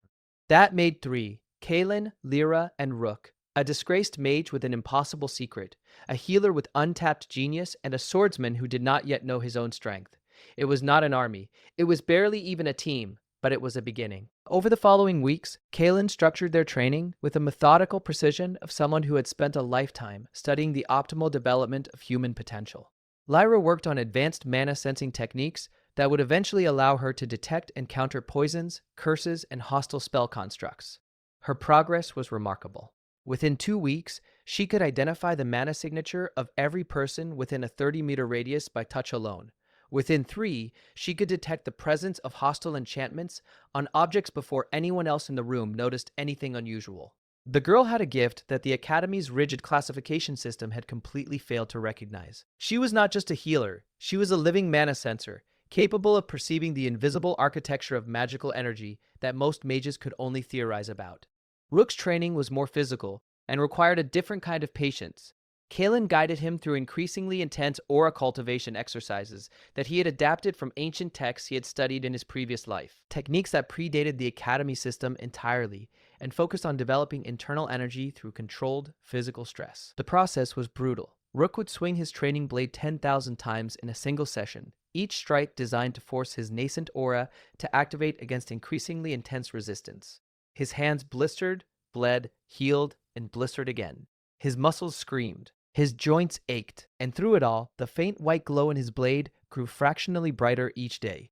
That made 3, Kalen, Lyra, and Rook, A disgraced mage with an impossible secret, a healer with untapped genius, and a swordsman who did not yet know his own strength. It was not an army. It was barely even a team, but it was a beginning. Over the following weeks, Kalen structured their training with the methodical precision of someone who had spent a lifetime studying the optimal development of human potential. Lyra worked on advanced mana-sensing techniques that would eventually allow her to detect and counter poisons, curses, and hostile spell constructs. Her progress was remarkable. Within 2 weeks, she could identify the mana signature of every person within a 30-meter radius by touch alone. Within 3, she could detect the presence of hostile enchantments on objects before anyone else in the room noticed anything unusual. The girl had a gift that the Academy's rigid classification system had completely failed to recognize. She was not just a healer, she was a living mana sensor, capable of perceiving the invisible architecture of magical energy that most mages could only theorize about. Rook's training was more physical and required a different kind of patience. Kalen guided him through increasingly intense aura cultivation exercises that he had adapted from ancient texts he had studied in his previous life, techniques that predated the Academy system entirely and focused on developing internal energy through controlled physical stress. The process was brutal. Rook would swing his training blade 10,000 times in a single session, each strike designed to force his nascent aura to activate against increasingly intense resistance. His hands blistered, bled, healed, and blistered again. His muscles screamed. His joints ached, and through it all, the faint white glow in his blade grew fractionally brighter each day.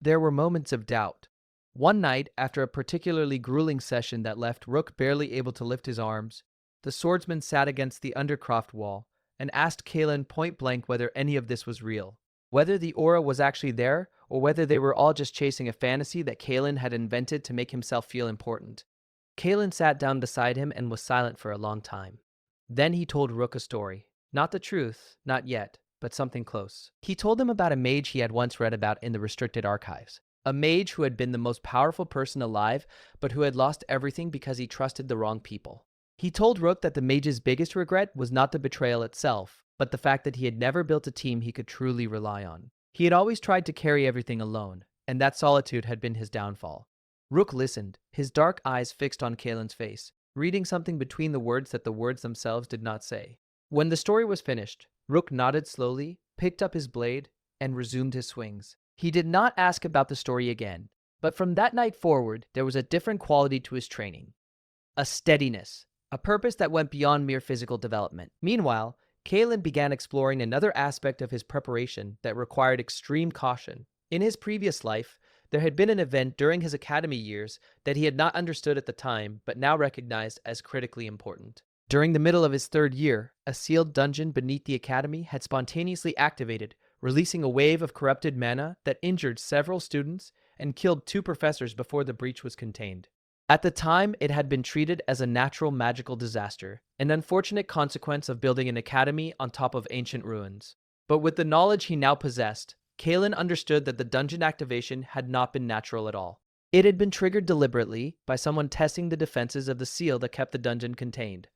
There were moments of doubt. One night, after a particularly grueling session that left Rook barely able to lift his arms, the swordsman sat against the undercroft wall and asked Kalen point-blank whether any of this was real. Whether the aura was actually there, or whether they were all just chasing a fantasy that Kalen had invented to make himself feel important. Kalen sat down beside him and was silent for a long time. Then he told Rook a story. Not the truth, not yet, but something close. He told him about a mage he had once read about in the restricted archives. A mage who had been the most powerful person alive, but who had lost everything because he trusted the wrong people. He told Rook that the mage's biggest regret was not the betrayal itself, but the fact that he had never built a team he could truly rely on. He had always tried to carry everything alone, and that solitude had been his downfall. Rook listened, his dark eyes fixed on Kalen's face, reading something between the words that the words themselves did not say. When the story was finished, Rook nodded slowly, picked up his blade, and resumed his swings. He did not ask about the story again, but from that night forward, there was a different quality to his training. A steadiness, a purpose that went beyond mere physical development. Meanwhile, Kalen began exploring another aspect of his preparation that required extreme caution. In his previous life, there had been an event during his academy years that he had not understood at the time, but now recognized as critically important. During the middle of his 3rd year, a sealed dungeon beneath the academy had spontaneously activated, releasing a wave of corrupted mana that injured several students and killed 2 professors before the breach was contained. At the time, it had been treated as a natural magical disaster, an unfortunate consequence of building an academy on top of ancient ruins. But with the knowledge he now possessed, Kalen understood that the dungeon activation had not been natural at all. It had been triggered deliberately by someone testing the defenses of the seal that kept the dungeon contained.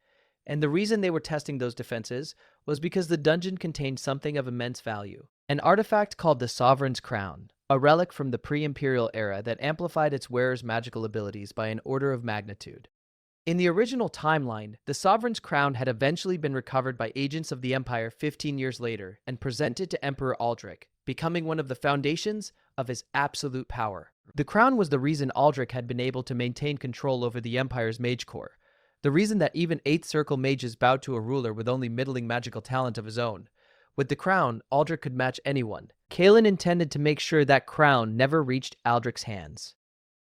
And the reason they were testing those defenses was because the dungeon contained something of immense value. An artifact called the Sovereign's Crown, a relic from the pre-imperial era that amplified its wearer's magical abilities by an order of magnitude. In the original timeline, the Sovereign's Crown had eventually been recovered by agents of the Empire 15 years later and presented to Emperor Aldrich, becoming one of the foundations of his absolute power. The crown was the reason Aldrich had been able to maintain control over the Empire's mage corps, the reason that even 8th Circle mages bowed to a ruler with only middling magical talent of his own. With the crown, Aldrich could match anyone. Kalen intended to make sure that crown never reached Aldrich's hands.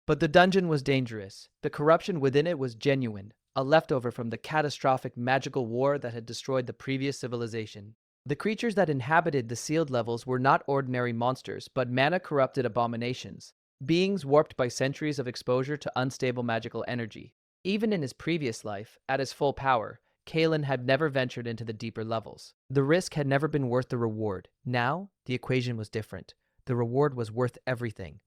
But the dungeon was dangerous. The corruption within it was genuine, a leftover from the catastrophic magical war that had destroyed the previous civilization. The creatures that inhabited the sealed levels were not ordinary monsters, but mana-corrupted abominations, beings warped by centuries of exposure to unstable magical energy. Even in his previous life, at his full power, Kalen had never ventured into the deeper levels. The risk had never been worth the reward. Now, the equation was different. The reward was worth everything.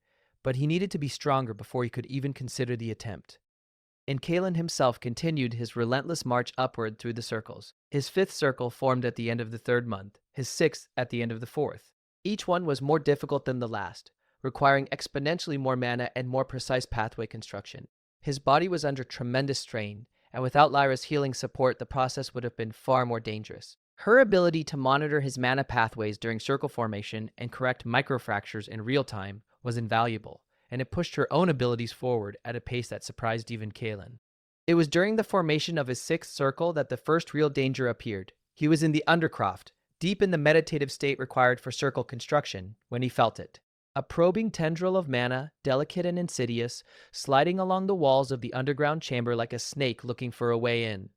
But he needed to be stronger before he could even consider the attempt. And Kalen himself continued his relentless march upward through the circles. His 5th circle formed at the end of the 3rd month, his 6th at the end of the 4th. Each one was more difficult than the last, requiring exponentially more mana and more precise pathway construction. His body was under tremendous strain, and without Lyra's healing support, the process would have been far more dangerous. Her ability to monitor his mana pathways during circle formation and correct microfractures in real time was invaluable, and it pushed her own abilities forward at a pace that surprised even Kaelin. It was during the formation of his sixth circle that the first real danger appeared. He was in the Undercroft, deep in the meditative state required for circle construction, when he felt it. A probing tendril of mana, delicate and insidious, sliding along the walls of the underground chamber like a snake looking for a way in.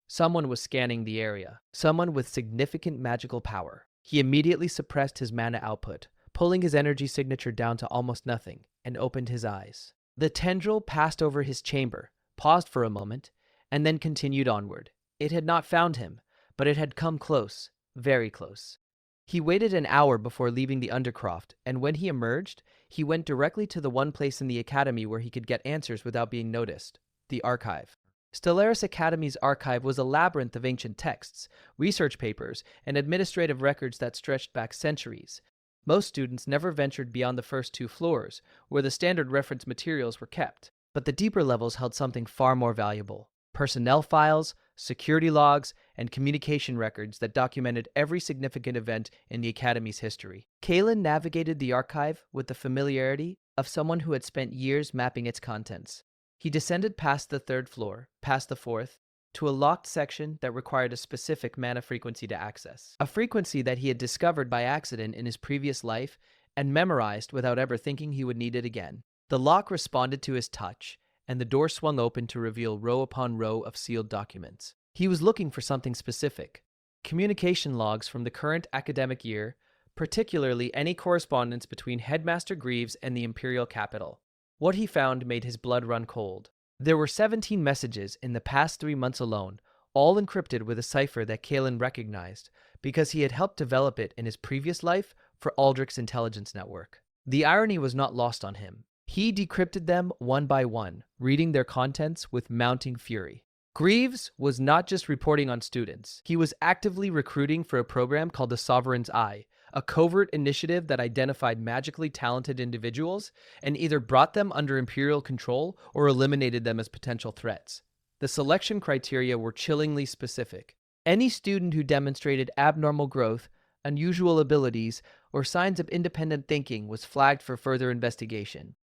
Someone was scanning the area. Someone with significant magical power. He immediately suppressed his mana output, pulling his energy signature down to almost nothing, and opened his eyes. The tendril passed over his chamber, paused for a moment, and then continued onward. It had not found him, but it had come close, very close. He waited an hour before leaving the Undercroft, and when he emerged, he went directly to the one place in the Academy where he could get answers without being noticed: the archive. Stellaris Academy's archive was a labyrinth of ancient texts, research papers, and administrative records that stretched back centuries. Most students never ventured beyond the first two floors, where the standard reference materials were kept. But the deeper levels held something far more valuable: personnel files, security logs, and communication records that documented every significant event in the Academy's history. Kaelin navigated the archive with the familiarity of someone who had spent years mapping its contents. He descended past the third floor, past the fourth, to a locked section that required a specific mana frequency to access. A frequency that he had discovered by accident in his previous life and memorized without ever thinking he would need it again. The lock responded to his touch, and the door swung open to reveal row upon row of sealed documents. He was looking for something specific: communication logs from the current academic year, particularly any correspondence between Headmaster Greaves and the Imperial capital. What he found made his blood run cold. There were 17 messages in the past 3 months alone, all encrypted with a cipher that Kaelin recognized, because he had helped develop it in his previous life for Aldrich's intelligence network. The irony was not lost on him. He decrypted them one by one, reading their contents with mounting fury. Greaves was not just reporting on students. He was actively recruiting for a program called the Sovereign's Eye, a covert initiative that identified magically talented individuals and either brought them under Imperial control or eliminated them as potential threats. The selection criteria were chillingly specific. Any student who demonstrated abnormal growth, unusual abilities, or signs of independent thinking was flagged for further investigation.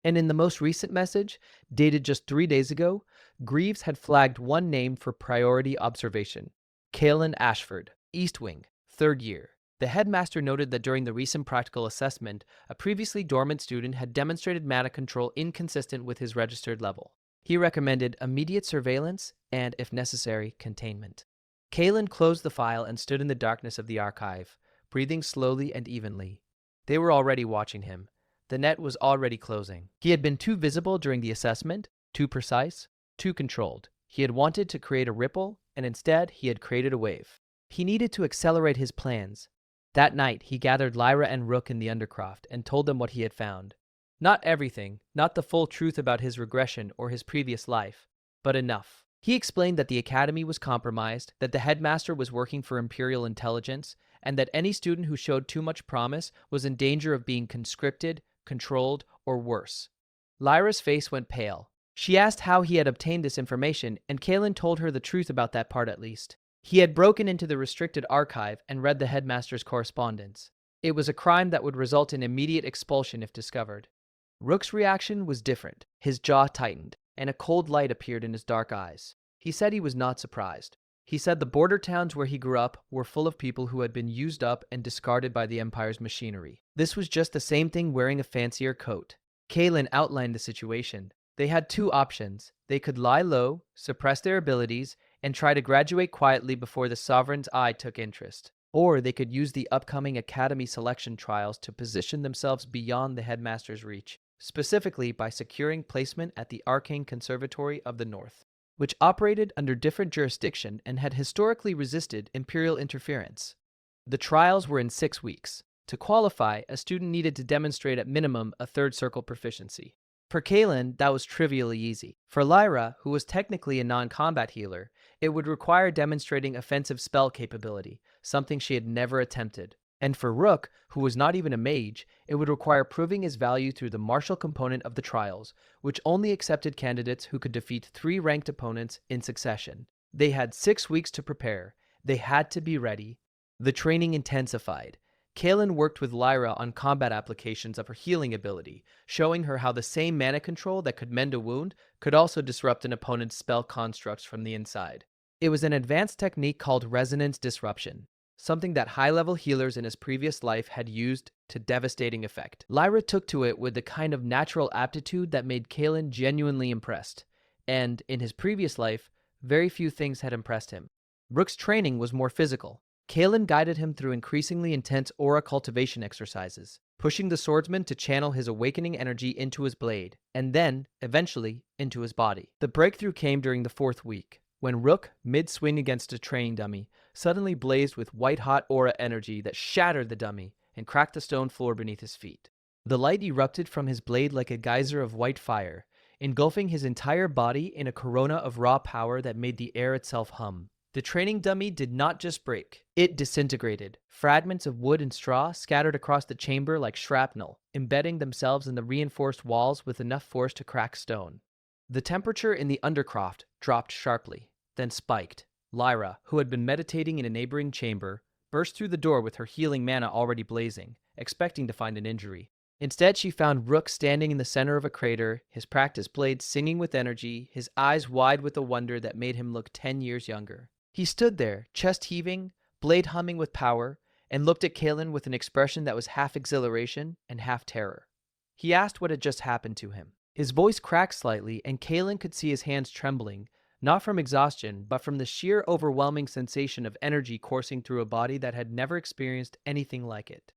And in the most recent message, dated just 3 days ago, Greaves had flagged one name for priority observation: Kaelin Ashford, East Wing, 3rd year. The headmaster noted that during the recent practical assessment, a previously dormant student had demonstrated mana control inconsistent with his registered level. He recommended immediate surveillance and, if necessary, containment. Kaelin closed the file and stood in the darkness of the archive, breathing slowly and evenly. They were already watching him. The net was already closing. He had been too visible during the assessment, too precise, too controlled. He had wanted to create a ripple, and instead he had created a wave. He needed to accelerate his plans. That night, he gathered Lyra and Rook in the Undercroft and told them what he had found. Not everything, not the full truth about his regression or his previous life, but enough. He explained that the Academy was compromised, that the headmaster was working for Imperial intelligence, and that any student who showed too much promise was in danger of being conscripted, controlled, or worse. Lyra's face went pale. She asked how he had obtained this information, and Kaelin told her the truth about that part at least. He had broken into the restricted archive and read the headmaster's correspondence. It was a crime that would result in immediate expulsion if discovered. Rook's reaction was different. His jaw tightened, and a cold light appeared in his dark eyes. He said he was not surprised. He said the border towns where he grew up were full of people who had been used up and discarded by the Empire's machinery. This was just the same thing wearing a fancier coat. Kaelin outlined the situation. They had 2 options. They could lie low, suppress their abilities, and try to graduate quietly before the Sovereign's Eye took interest. Or they could use the upcoming Academy selection trials to position themselves beyond the headmaster's reach, specifically by securing placement at the Arcane Conservatory of the North, which operated under different jurisdiction and had historically resisted Imperial interference. The trials were in 6 weeks. To qualify, a student needed to demonstrate at minimum a 3rd circle proficiency. For Kaelin, that was trivially easy. For Lyra, who was technically a non-combat healer, it would require demonstrating offensive spell capability, something she had never attempted. And for Rook, who was not even a mage, it would require proving his value through the martial component of the trials, which only accepted candidates who could defeat 3 ranked opponents in succession. They had 6 weeks to prepare. They had to be ready. The training intensified. Kaelin worked with Lyra on combat applications of her healing ability, showing her how the same mana control that could mend a wound could also disrupt an opponent's spell constructs from the inside. It was an advanced technique called resonance disruption, something that high-level healers in his previous life had used to devastating effect. Lyra took to it with the kind of natural aptitude that made Kaelin genuinely impressed, and in his previous life, very few things had impressed him. Rook's training was more physical. Kaelin guided him through increasingly intense aura cultivation exercises, pushing the swordsman to channel his awakening energy into his blade, and then, eventually, into his body. The breakthrough came during the 4th week, when Rook, mid-swing against a training dummy, suddenly blazed with white-hot aura energy that shattered the dummy and cracked the stone floor beneath his feet. The light erupted from his blade like a geyser of white fire, engulfing his entire body in a corona of raw power that made the air itself hum. The training dummy did not just break, it disintegrated. Fragments of wood and straw scattered across the chamber like shrapnel, embedding themselves in the reinforced walls with enough force to crack stone. The temperature in the undercroft dropped sharply, then spiked. Lyra, who had been meditating in a neighboring chamber, burst through the door with her healing mana already blazing, expecting to find an injury. Instead, she found Rook standing in the center of a crater, his practice blade singing with energy, his eyes wide with a wonder that made him look 10 years younger. He stood there, chest heaving, blade humming with power, and looked at Kaelin with an expression that was half exhilaration and half terror. He asked what had just happened to him. His voice cracked slightly, and Kaelin could see his hands trembling, not from exhaustion, but from the sheer overwhelming sensation of energy coursing through a body that had never experienced anything like it.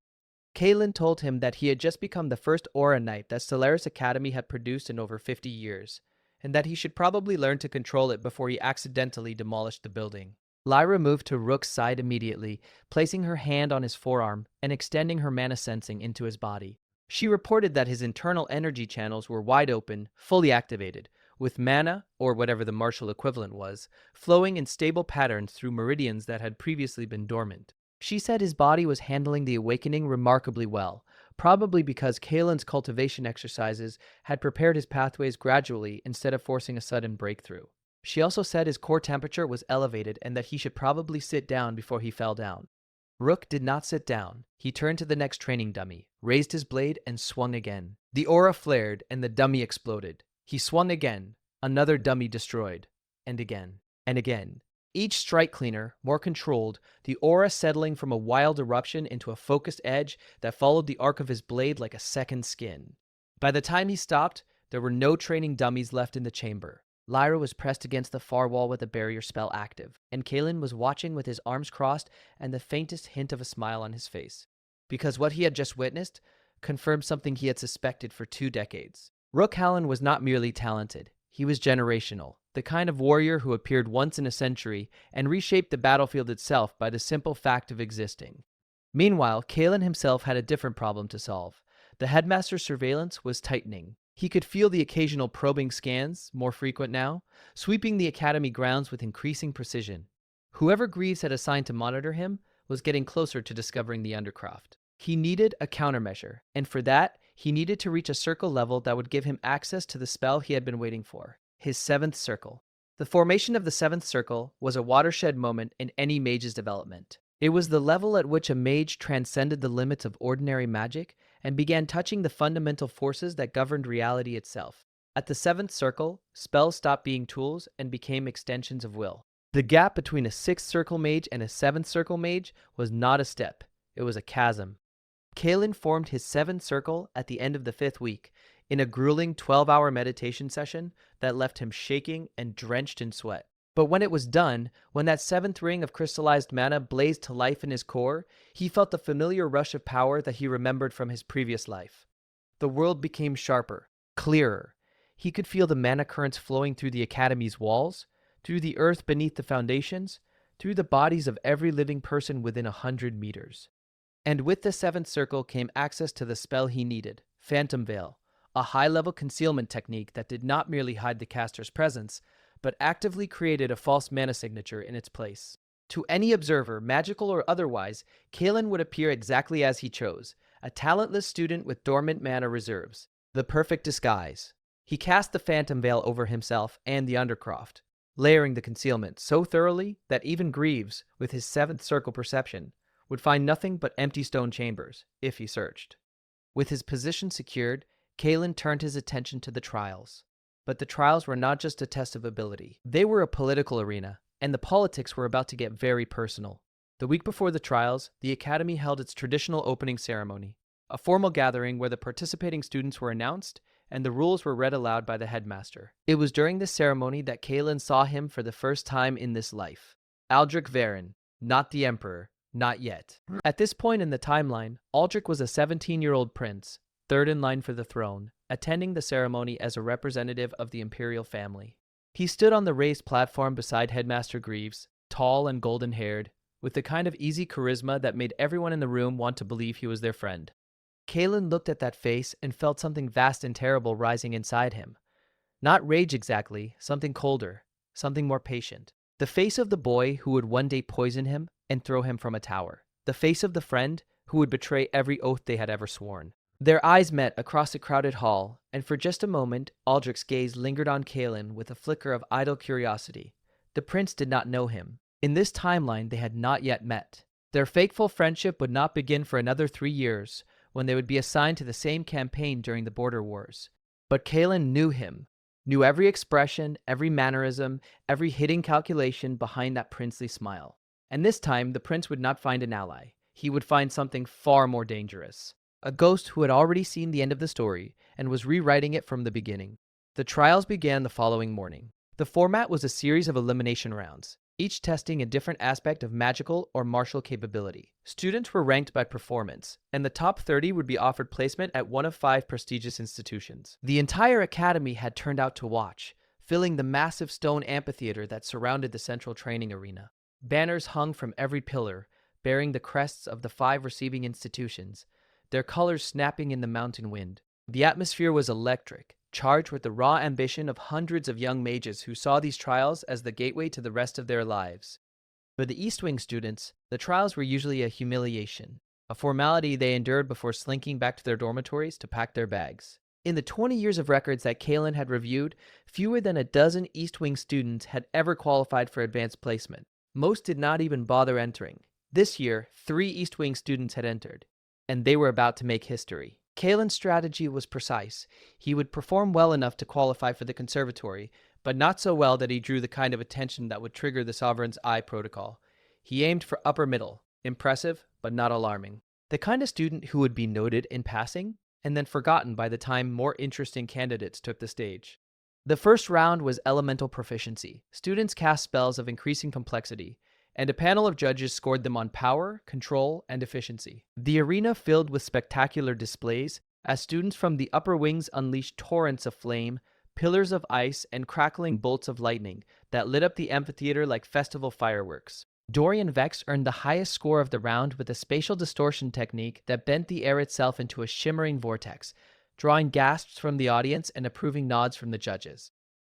Kaelin told him that he had just become the first Aura Knight that Stellaris Academy had produced in over 50 years, and that he should probably learn to control it before he accidentally demolished the building. Lyra moved to Rook's side immediately, placing her hand on his forearm and extending her mana sensing into his body. She reported that his internal energy channels were wide open, fully activated, with mana, or whatever the martial equivalent was, flowing in stable patterns through meridians that had previously been dormant. She said his body was handling the awakening remarkably well, probably because Kaelin's cultivation exercises had prepared his pathways gradually instead of forcing a sudden breakthrough. She also said his core temperature was elevated and that he should probably sit down before he fell down. Rook did not sit down. He turned to the next training dummy, raised his blade, and swung again. The aura flared, and the dummy exploded. He swung again, another dummy destroyed, and again, and again. Each strike cleaner, more controlled, the aura settling from a wild eruption into a focused edge that followed the arc of his blade like a second skin. By the time he stopped, there were no training dummies left in the chamber. Lyra was pressed against the far wall with a barrier spell active, and Kaelin was watching with his arms crossed and the faintest hint of a smile on his face. Because what he had just witnessed confirmed something he had suspected for 2 decades. Rook Hallen was not merely talented, he was generational, the kind of warrior who appeared once in a century and reshaped the battlefield itself by the simple fact of existing. Meanwhile, Kaelin himself had a different problem to solve. The headmaster's surveillance was tightening. He could feel the occasional probing scans, more frequent now, sweeping the academy grounds with increasing precision. Whoever Greaves had assigned to monitor him was getting closer to discovering the undercroft. He needed a countermeasure, and for that, he needed to reach a circle level that would give him access to the spell he had been waiting for, his 7th circle. The formation of the 7th circle was a watershed moment in any mage's development. It was the level at which a mage transcended the limits of ordinary magic and began touching the fundamental forces that governed reality itself. At the 7th circle, spells stopped being tools and became extensions of will. The gap between a 6th circle mage and a 7th circle mage was not a step, it was a chasm. Kaelin formed his 7th circle at the end of the 5th week, in a grueling 12-hour meditation session that left him shaking and drenched in sweat. But when it was done, when that 7th ring of crystallized mana blazed to life in his core, he felt the familiar rush of power that he remembered from his previous life. The world became sharper, clearer. He could feel the mana currents flowing through the academy's walls, through the earth beneath the foundations, through the bodies of every living person within 100 meters. And with the 7th circle came access to the spell he needed, Phantom Veil, a high-level concealment technique that did not merely hide the caster's presence, but actively created a false mana signature in its place. To any observer, magical or otherwise, Kalen would appear exactly as he chose, a talentless student with dormant mana reserves, the perfect disguise. He cast the phantom veil over himself and the undercroft, layering the concealment so thoroughly that even Greaves, with his seventh circle perception, would find nothing but empty stone chambers, if he searched. With his position secured, Kalen turned his attention to the trials. But the trials were not just a test of ability. They were a political arena, and the politics were about to get very personal. The week before the trials, the Academy held its traditional opening ceremony, a formal gathering where the participating students were announced and the rules were read aloud by the headmaster. It was during this ceremony that Kalen saw him for the first time in this life. Aldrich Varen, not the Emperor, not yet. At this point in the timeline, Aldrich was a 17-year-old prince, third in line for the throne, attending the ceremony as a representative of the imperial family. He stood on the raised platform beside Headmaster Greaves, tall and golden-haired, with the kind of easy charisma that made everyone in the room want to believe he was their friend. Kalen looked at that face and felt something vast and terrible rising inside him. Not rage exactly, something colder, something more patient. The face of the boy who would one day poison him and throw him from a tower. The face of the friend who would betray every oath they had ever sworn. Their eyes met across a crowded hall, and for just a moment, Aldrich's gaze lingered on Kalen with a flicker of idle curiosity. The prince did not know him. In this timeline, they had not yet met. Their fateful friendship would not begin for another 3 years, when they would be assigned to the same campaign during the border wars. But Kalen knew him, knew every expression, every mannerism, every hidden calculation behind that princely smile. And this time, the prince would not find an ally. He would find something far more dangerous. A ghost who had already seen the end of the story and was rewriting it from the beginning. The trials began the following morning. The format was a series of elimination rounds, each testing a different aspect of magical or martial capability. Students were ranked by performance, and the top 30 would be offered placement at one of 5 prestigious institutions. The entire academy had turned out to watch, filling the massive stone amphitheater that surrounded the central training arena. Banners hung from every pillar, bearing the crests of the 5 receiving institutions, their colors snapping in the mountain wind. The atmosphere was electric, charged with the raw ambition of hundreds of young mages who saw these trials as the gateway to the rest of their lives. For the East Wing students, the trials were usually a humiliation, a formality they endured before slinking back to their dormitories to pack their bags. In the 20 years of records that Kalen had reviewed, fewer than a dozen East Wing students had ever qualified for advanced placement. Most did not even bother entering. This year, 3 East Wing students had entered, and they were about to make history. Kalen's strategy was precise. He would perform well enough to qualify for the conservatory, but not so well that he drew the kind of attention that would trigger the Sovereign's Eye protocol. He aimed for upper middle, impressive, but not alarming. The kind of student who would be noted in passing, and then forgotten by the time more interesting candidates took the stage. The first round was elemental proficiency. Students cast spells of increasing complexity, and a panel of judges scored them on power, control, and efficiency. The arena filled with spectacular displays as students from the upper wings unleashed torrents of flame, pillars of ice, and crackling bolts of lightning that lit up the amphitheater like festival fireworks. Dorian Vex earned the highest score of the round with a spatial distortion technique that bent the air itself into a shimmering vortex, drawing gasps from the audience and approving nods from the judges.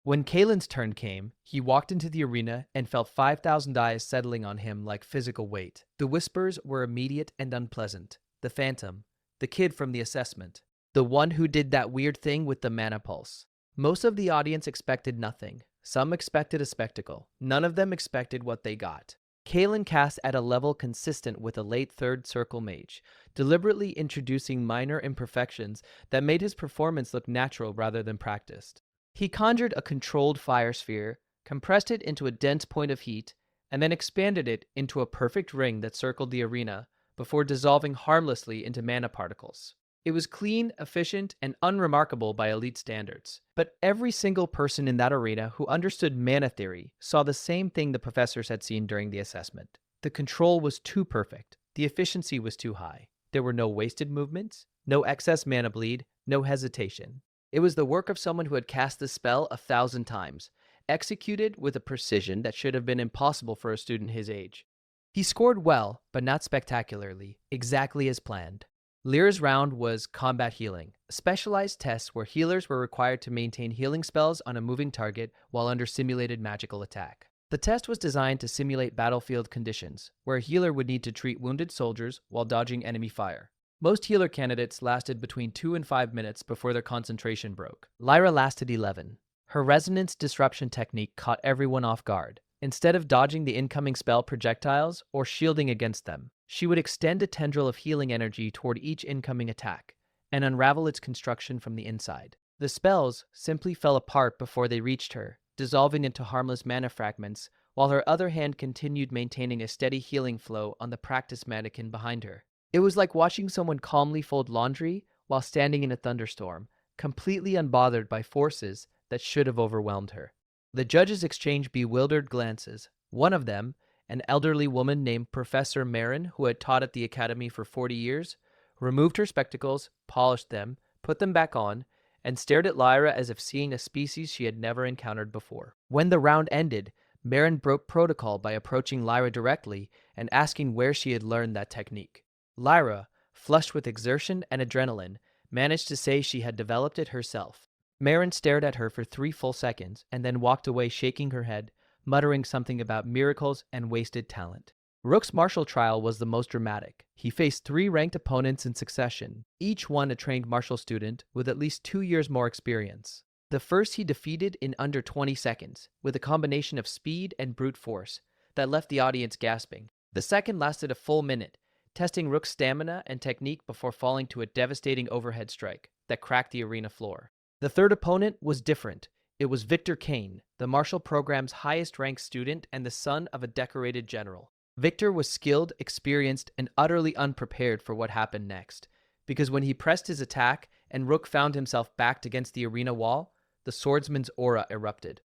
When Kalen's turn came, he walked into the arena and felt 5,000 eyes settling on him like physical weight. The whispers were immediate and unpleasant. The phantom, the kid from the assessment, the one who did that weird thing with the mana pulse. Most of the audience expected nothing. Some expected a spectacle. None of them expected what they got. Kalen cast at a level consistent with a late third circle mage, deliberately introducing minor imperfections that made his performance look natural rather than practiced. He conjured a controlled fire sphere, compressed it into a dense point of heat, and then expanded it into a perfect ring that circled the arena before dissolving harmlessly into mana particles. It was clean, efficient, and unremarkable by elite standards. But every single person in that arena who understood mana theory saw the same thing the professors had seen during the assessment. The control was too perfect. The efficiency was too high. There were no wasted movements, no excess mana bleed, no hesitation. It was the work of someone who had cast the spell 1,000 times, executed with a precision that should have been impossible for a student his age. He scored well, but not spectacularly, exactly as planned. Lyra's round was combat healing, a specialized test where healers were required to maintain healing spells on a moving target while under simulated magical attack. The test was designed to simulate battlefield conditions, where a healer would need to treat wounded soldiers while dodging enemy fire. Most healer candidates lasted between 2 and 5 minutes before their concentration broke. Lyra lasted 11. Her resonance disruption technique caught everyone off guard. Instead of dodging the incoming spell projectiles or shielding against them, she would extend a tendril of healing energy toward each incoming attack and unravel its construction from the inside. The spells simply fell apart before they reached her, dissolving into harmless mana fragments, while her other hand continued maintaining a steady healing flow on the practice mannequin behind her. It was like watching someone calmly fold laundry while standing in a thunderstorm, completely unbothered by forces that should have overwhelmed her. The judges exchanged bewildered glances. One of them, an elderly woman named Professor Marin, who had taught at the academy for 40 years, removed her spectacles, polished them, put them back on, and stared at Lyra as if seeing a species she had never encountered before. When the round ended, Marin broke protocol by approaching Lyra directly and asking where she had learned that technique. Lyra, flushed with exertion and adrenaline, managed to say she had developed it herself. Marin stared at her for 3 full seconds and then walked away shaking her head, muttering something about miracles and wasted talent. Rook's martial trial was the most dramatic. He faced 3 ranked opponents in succession, each one a trained martial student with at least 2 years more experience. The first he defeated in under 20 seconds, with a combination of speed and brute force that left the audience gasping. The second lasted a full minute, testing Rook's stamina and technique before falling to a devastating overhead strike that cracked the arena floor. The third opponent was different. It was Victor Kane, the martial program's highest-ranked student and the son of a decorated general. Victor was skilled, experienced, and utterly unprepared for what happened next, because when he pressed his attack and Rook found himself backed against the arena wall, the swordsman's aura erupted.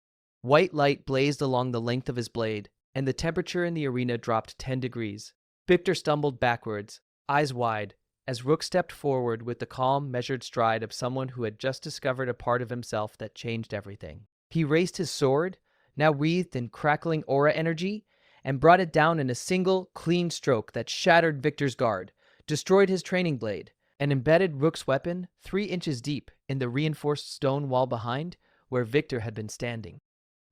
White light blazed along the length of his blade, and the temperature in the arena dropped 10 degrees. Victor stumbled backwards, eyes wide, as Rook stepped forward with the calm, measured stride of someone who had just discovered a part of himself that changed everything. He raised his sword, now wreathed in crackling aura energy, and brought it down in a single, clean stroke that shattered Victor's guard, destroyed his training blade, and embedded Rook's weapon 3 inches deep in the reinforced stone wall behind where Victor had been standing.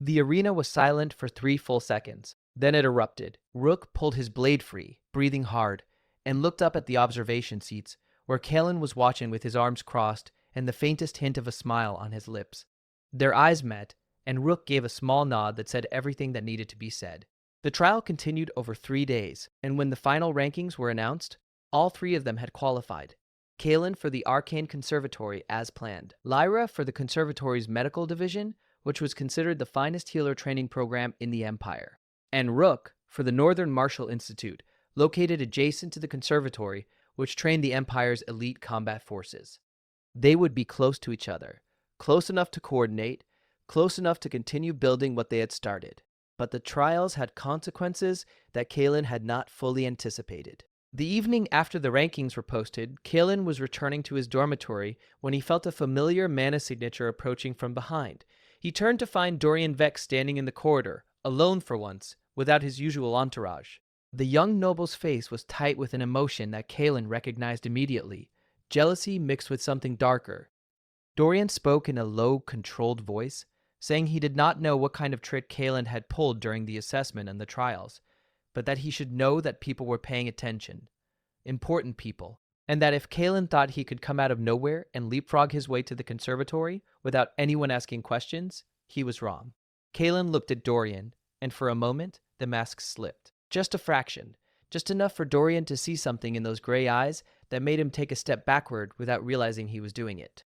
The arena was silent for 3 full seconds. Then it erupted. Rook pulled his blade free, breathing hard, and looked up at the observation seats, where Kalen was watching with his arms crossed and the faintest hint of a smile on his lips. Their eyes met, and Rook gave a small nod that said everything that needed to be said. The trial continued over 3 days, and when the final rankings were announced, all 3 of them had qualified. Kalen for the Arcane Conservatory as planned, Lyra for the Conservatory's medical division, which was considered the finest healer training program in the Empire, and Rook for the Northern Martial Institute, located adjacent to the Conservatory, which trained the Empire's elite combat forces. They would be close to each other, close enough to coordinate, close enough to continue building what they had started. But the trials had consequences that Kalen had not fully anticipated. The evening after the rankings were posted, Kalen was returning to his dormitory when he felt a familiar mana signature approaching from behind. He turned to find Dorian Vex standing in the corridor, alone for once, without his usual entourage. The young noble's face was tight with an emotion that Kalen recognized immediately, jealousy mixed with something darker. Dorian spoke in a low, controlled voice, saying he did not know what kind of trick Kalen had pulled during the assessment and the trials, but that he should know that people were paying attention, important people, and that if Kalen thought he could come out of nowhere and leapfrog his way to the conservatory without anyone asking questions, he was wrong. Kalen looked at Dorian, and for a moment, the mask slipped. Just a fraction, just enough for Dorian to see something in those gray eyes that made him take a step backward without realizing he was doing it.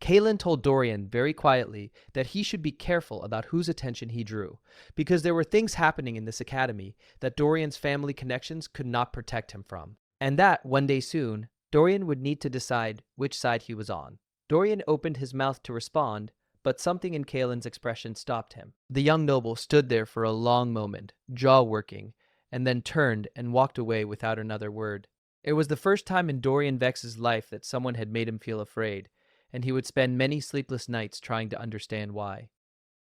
Kalen told Dorian very quietly that he should be careful about whose attention he drew, because there were things happening in this academy that Dorian's family connections could not protect him from, and that, one day soon, Dorian would need to decide which side he was on. Dorian opened his mouth to respond, but something in Kalen's expression stopped him. The young noble stood there for a long moment, jaw working, and then turned and walked away without another word. It was the first time in Dorian Vex's life that someone had made him feel afraid, and he would spend many sleepless nights trying to understand why.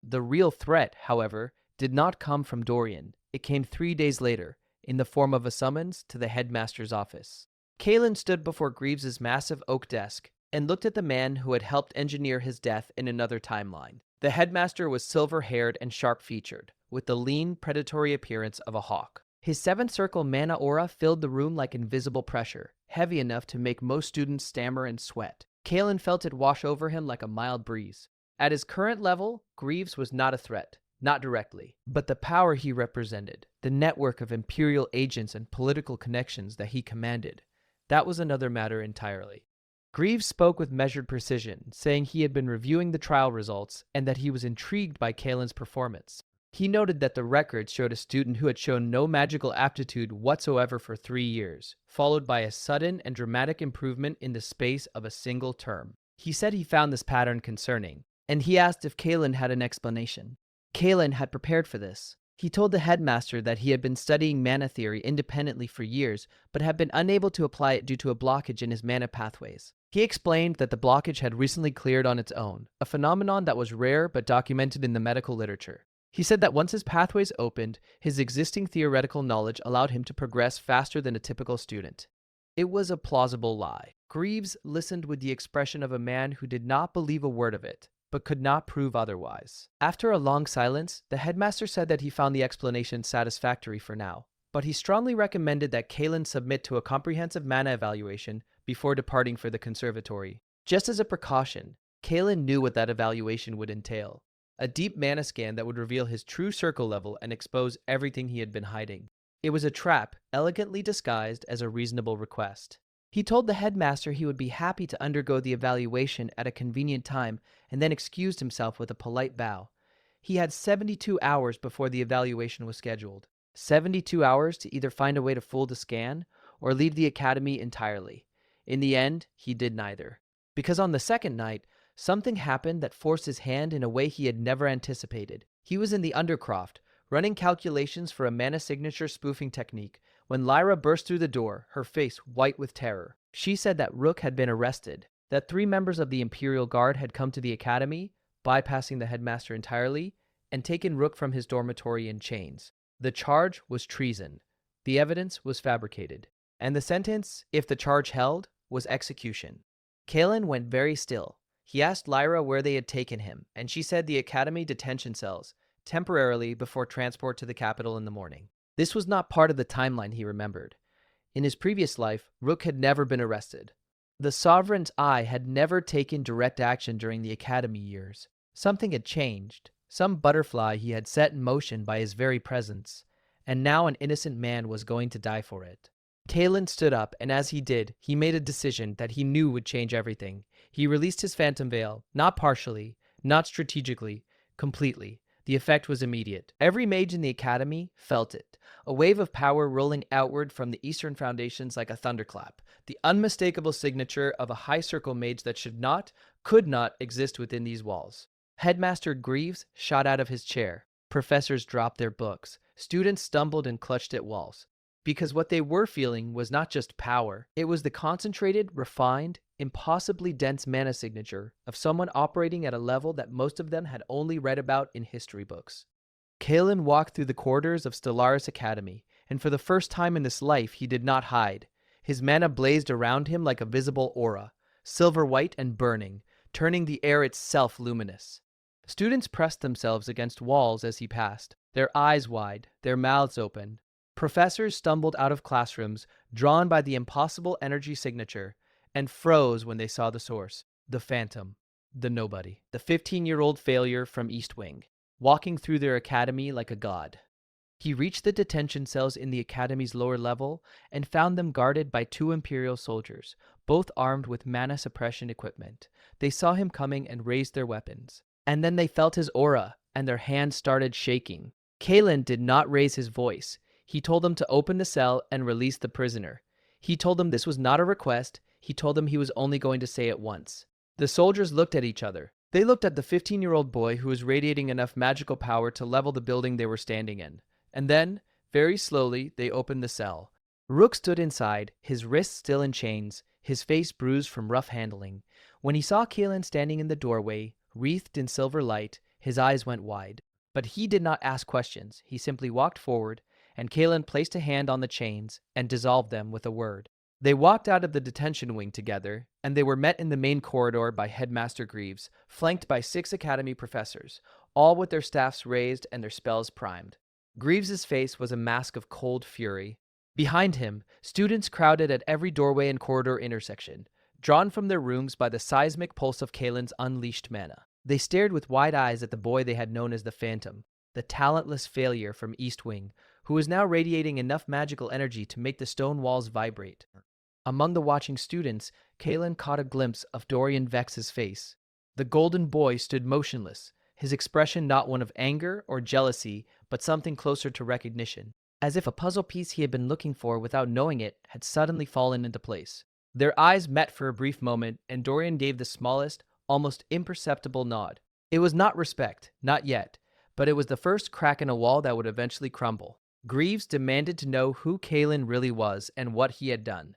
The real threat, however, did not come from Dorian. It came 3 days later, in the form of a summons to the headmaster's office. Kalen stood before Greaves's massive oak desk and looked at the man who had helped engineer his death in another timeline. The headmaster was silver-haired and sharp-featured, with the lean, predatory appearance of a hawk. His seventh circle mana aura filled the room like invisible pressure, heavy enough to make most students stammer and sweat. Kalen felt it wash over him like a mild breeze. At his current level, Greaves was not a threat, not directly, but the power he represented, the network of imperial agents and political connections that he commanded, that was another matter entirely. Greaves spoke with measured precision, saying he had been reviewing the trial results and that he was intrigued by Kalen's performance. He noted that the records showed a student who had shown no magical aptitude whatsoever for 3 years, followed by a sudden and dramatic improvement in the space of a single term. He said he found this pattern concerning, and he asked if Kalen had an explanation. Kalen had prepared for this. He told the headmaster that he had been studying mana theory independently for years, but had been unable to apply it due to a blockage in his mana pathways. He explained that the blockage had recently cleared on its own, a phenomenon that was rare but documented in the medical literature. He said that once his pathways opened, his existing theoretical knowledge allowed him to progress faster than a typical student. It was a plausible lie. Greaves listened with the expression of a man who did not believe a word of it, but could not prove otherwise. After a long silence, the headmaster said that he found the explanation satisfactory for now, but he strongly recommended that Kalen submit to a comprehensive mana evaluation before departing for the conservatory. Just as a precaution, Kalen knew what that evaluation would entail. A deep mana scan that would reveal his true circle level and expose everything he had been hiding. It was a trap, elegantly disguised as a reasonable request. He told the headmaster he would be happy to undergo the evaluation at a convenient time and then excused himself with a polite bow. He had 72 hours before the evaluation was scheduled. 72 hours to either find a way to fool the scan or leave the academy entirely. In the end, he did neither. Because on the second night, something happened that forced his hand in a way he had never anticipated. He was in the Undercroft, running calculations for a mana signature spoofing technique, when Lyra burst through the door, her face white with terror. She said that Rook had been arrested, that 3 members of the Imperial Guard had come to the academy, bypassing the headmaster entirely, and taken Rook from his dormitory in chains. The charge was treason. The evidence was fabricated. And the sentence, if the charge held, was execution. Kalen went very still. He asked Lyra where they had taken him, and she said the academy detention cells, temporarily before transport to the capital in the morning. This was not part of the timeline he remembered. In his previous life, Rook had never been arrested. The Sovereign's eye had never taken direct action during the academy years. Something had changed, some butterfly he had set in motion by his very presence, and now an innocent man was going to die for it. Kalen stood up, and as he did, he made a decision that he knew would change everything. He released his phantom veil, not partially, not strategically, completely. The effect was immediate. Every mage in the academy felt it, a wave of power rolling outward from the eastern foundations like a thunderclap, the unmistakable signature of a high circle mage that should not, could not exist within these walls. Headmaster Greaves shot out of his chair. Professors dropped their books. Students stumbled and clutched at walls. Because what they were feeling was not just power, it was the concentrated, refined, impossibly dense mana signature of someone operating at a level that most of them had only read about in history books. Kalen walked through the corridors of Stellaris Academy, and for the first time in this life he did not hide. His mana blazed around him like a visible aura, silver white and burning, turning the air itself luminous. Students pressed themselves against walls as he passed, their eyes wide, their mouths open. Professors stumbled out of classrooms, drawn by the impossible energy signature, and froze when they saw the source, the phantom, the nobody, the 15-year-old failure from East Wing, walking through their academy like a god. He reached the detention cells in the academy's lower level and found them guarded by 2 Imperial soldiers, both armed with mana suppression equipment. They saw him coming and raised their weapons. And then they felt his aura, and their hands started shaking. Kalen did not raise his voice. He told them to open the cell and release the prisoner. He told them this was not a request. He told them he was only going to say it once. The soldiers looked at each other. They looked at the 15-year-old boy who was radiating enough magical power to level the building they were standing in. And then, very slowly, they opened the cell. Rook stood inside, his wrists still in chains, his face bruised from rough handling. When he saw Kalen standing in the doorway, wreathed in silver light, his eyes went wide. But he did not ask questions. He simply walked forward, and Kalen placed a hand on the chains and dissolved them with a word. They walked out of the detention wing together, and they were met in the main corridor by Headmaster Greaves, flanked by 6 academy professors, all with their staffs raised and their spells primed. Greaves's face was a mask of cold fury. Behind him, students crowded at every doorway and corridor intersection, drawn from their rooms by the seismic pulse of Kalen's unleashed mana. They stared with wide eyes at the boy they had known as the Phantom, the talentless failure from East Wing, who was now radiating enough magical energy to make the stone walls vibrate. Among the watching students, Kalen caught a glimpse of Dorian Vex's face. The golden boy stood motionless, his expression not one of anger or jealousy, but something closer to recognition, as if a puzzle piece he had been looking for without knowing it had suddenly fallen into place. Their eyes met for a brief moment, and Dorian gave the smallest, almost imperceptible nod. It was not respect, not yet, but it was the first crack in a wall that would eventually crumble. Greaves demanded to know who Kalen really was and what he had done.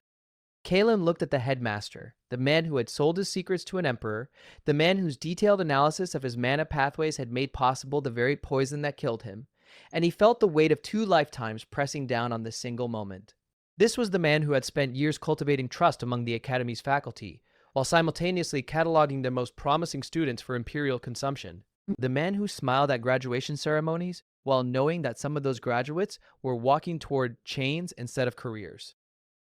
Kalen looked at the headmaster, the man who had sold his secrets to an emperor, the man whose detailed analysis of his mana pathways had made possible the very poison that killed him, and he felt the weight of 2 lifetimes pressing down on this single moment. This was the man who had spent years cultivating trust among the Academy's faculty, while simultaneously cataloging the most promising students for imperial consumption. The man who smiled at graduation ceremonies while knowing that some of those graduates were walking toward chains instead of careers.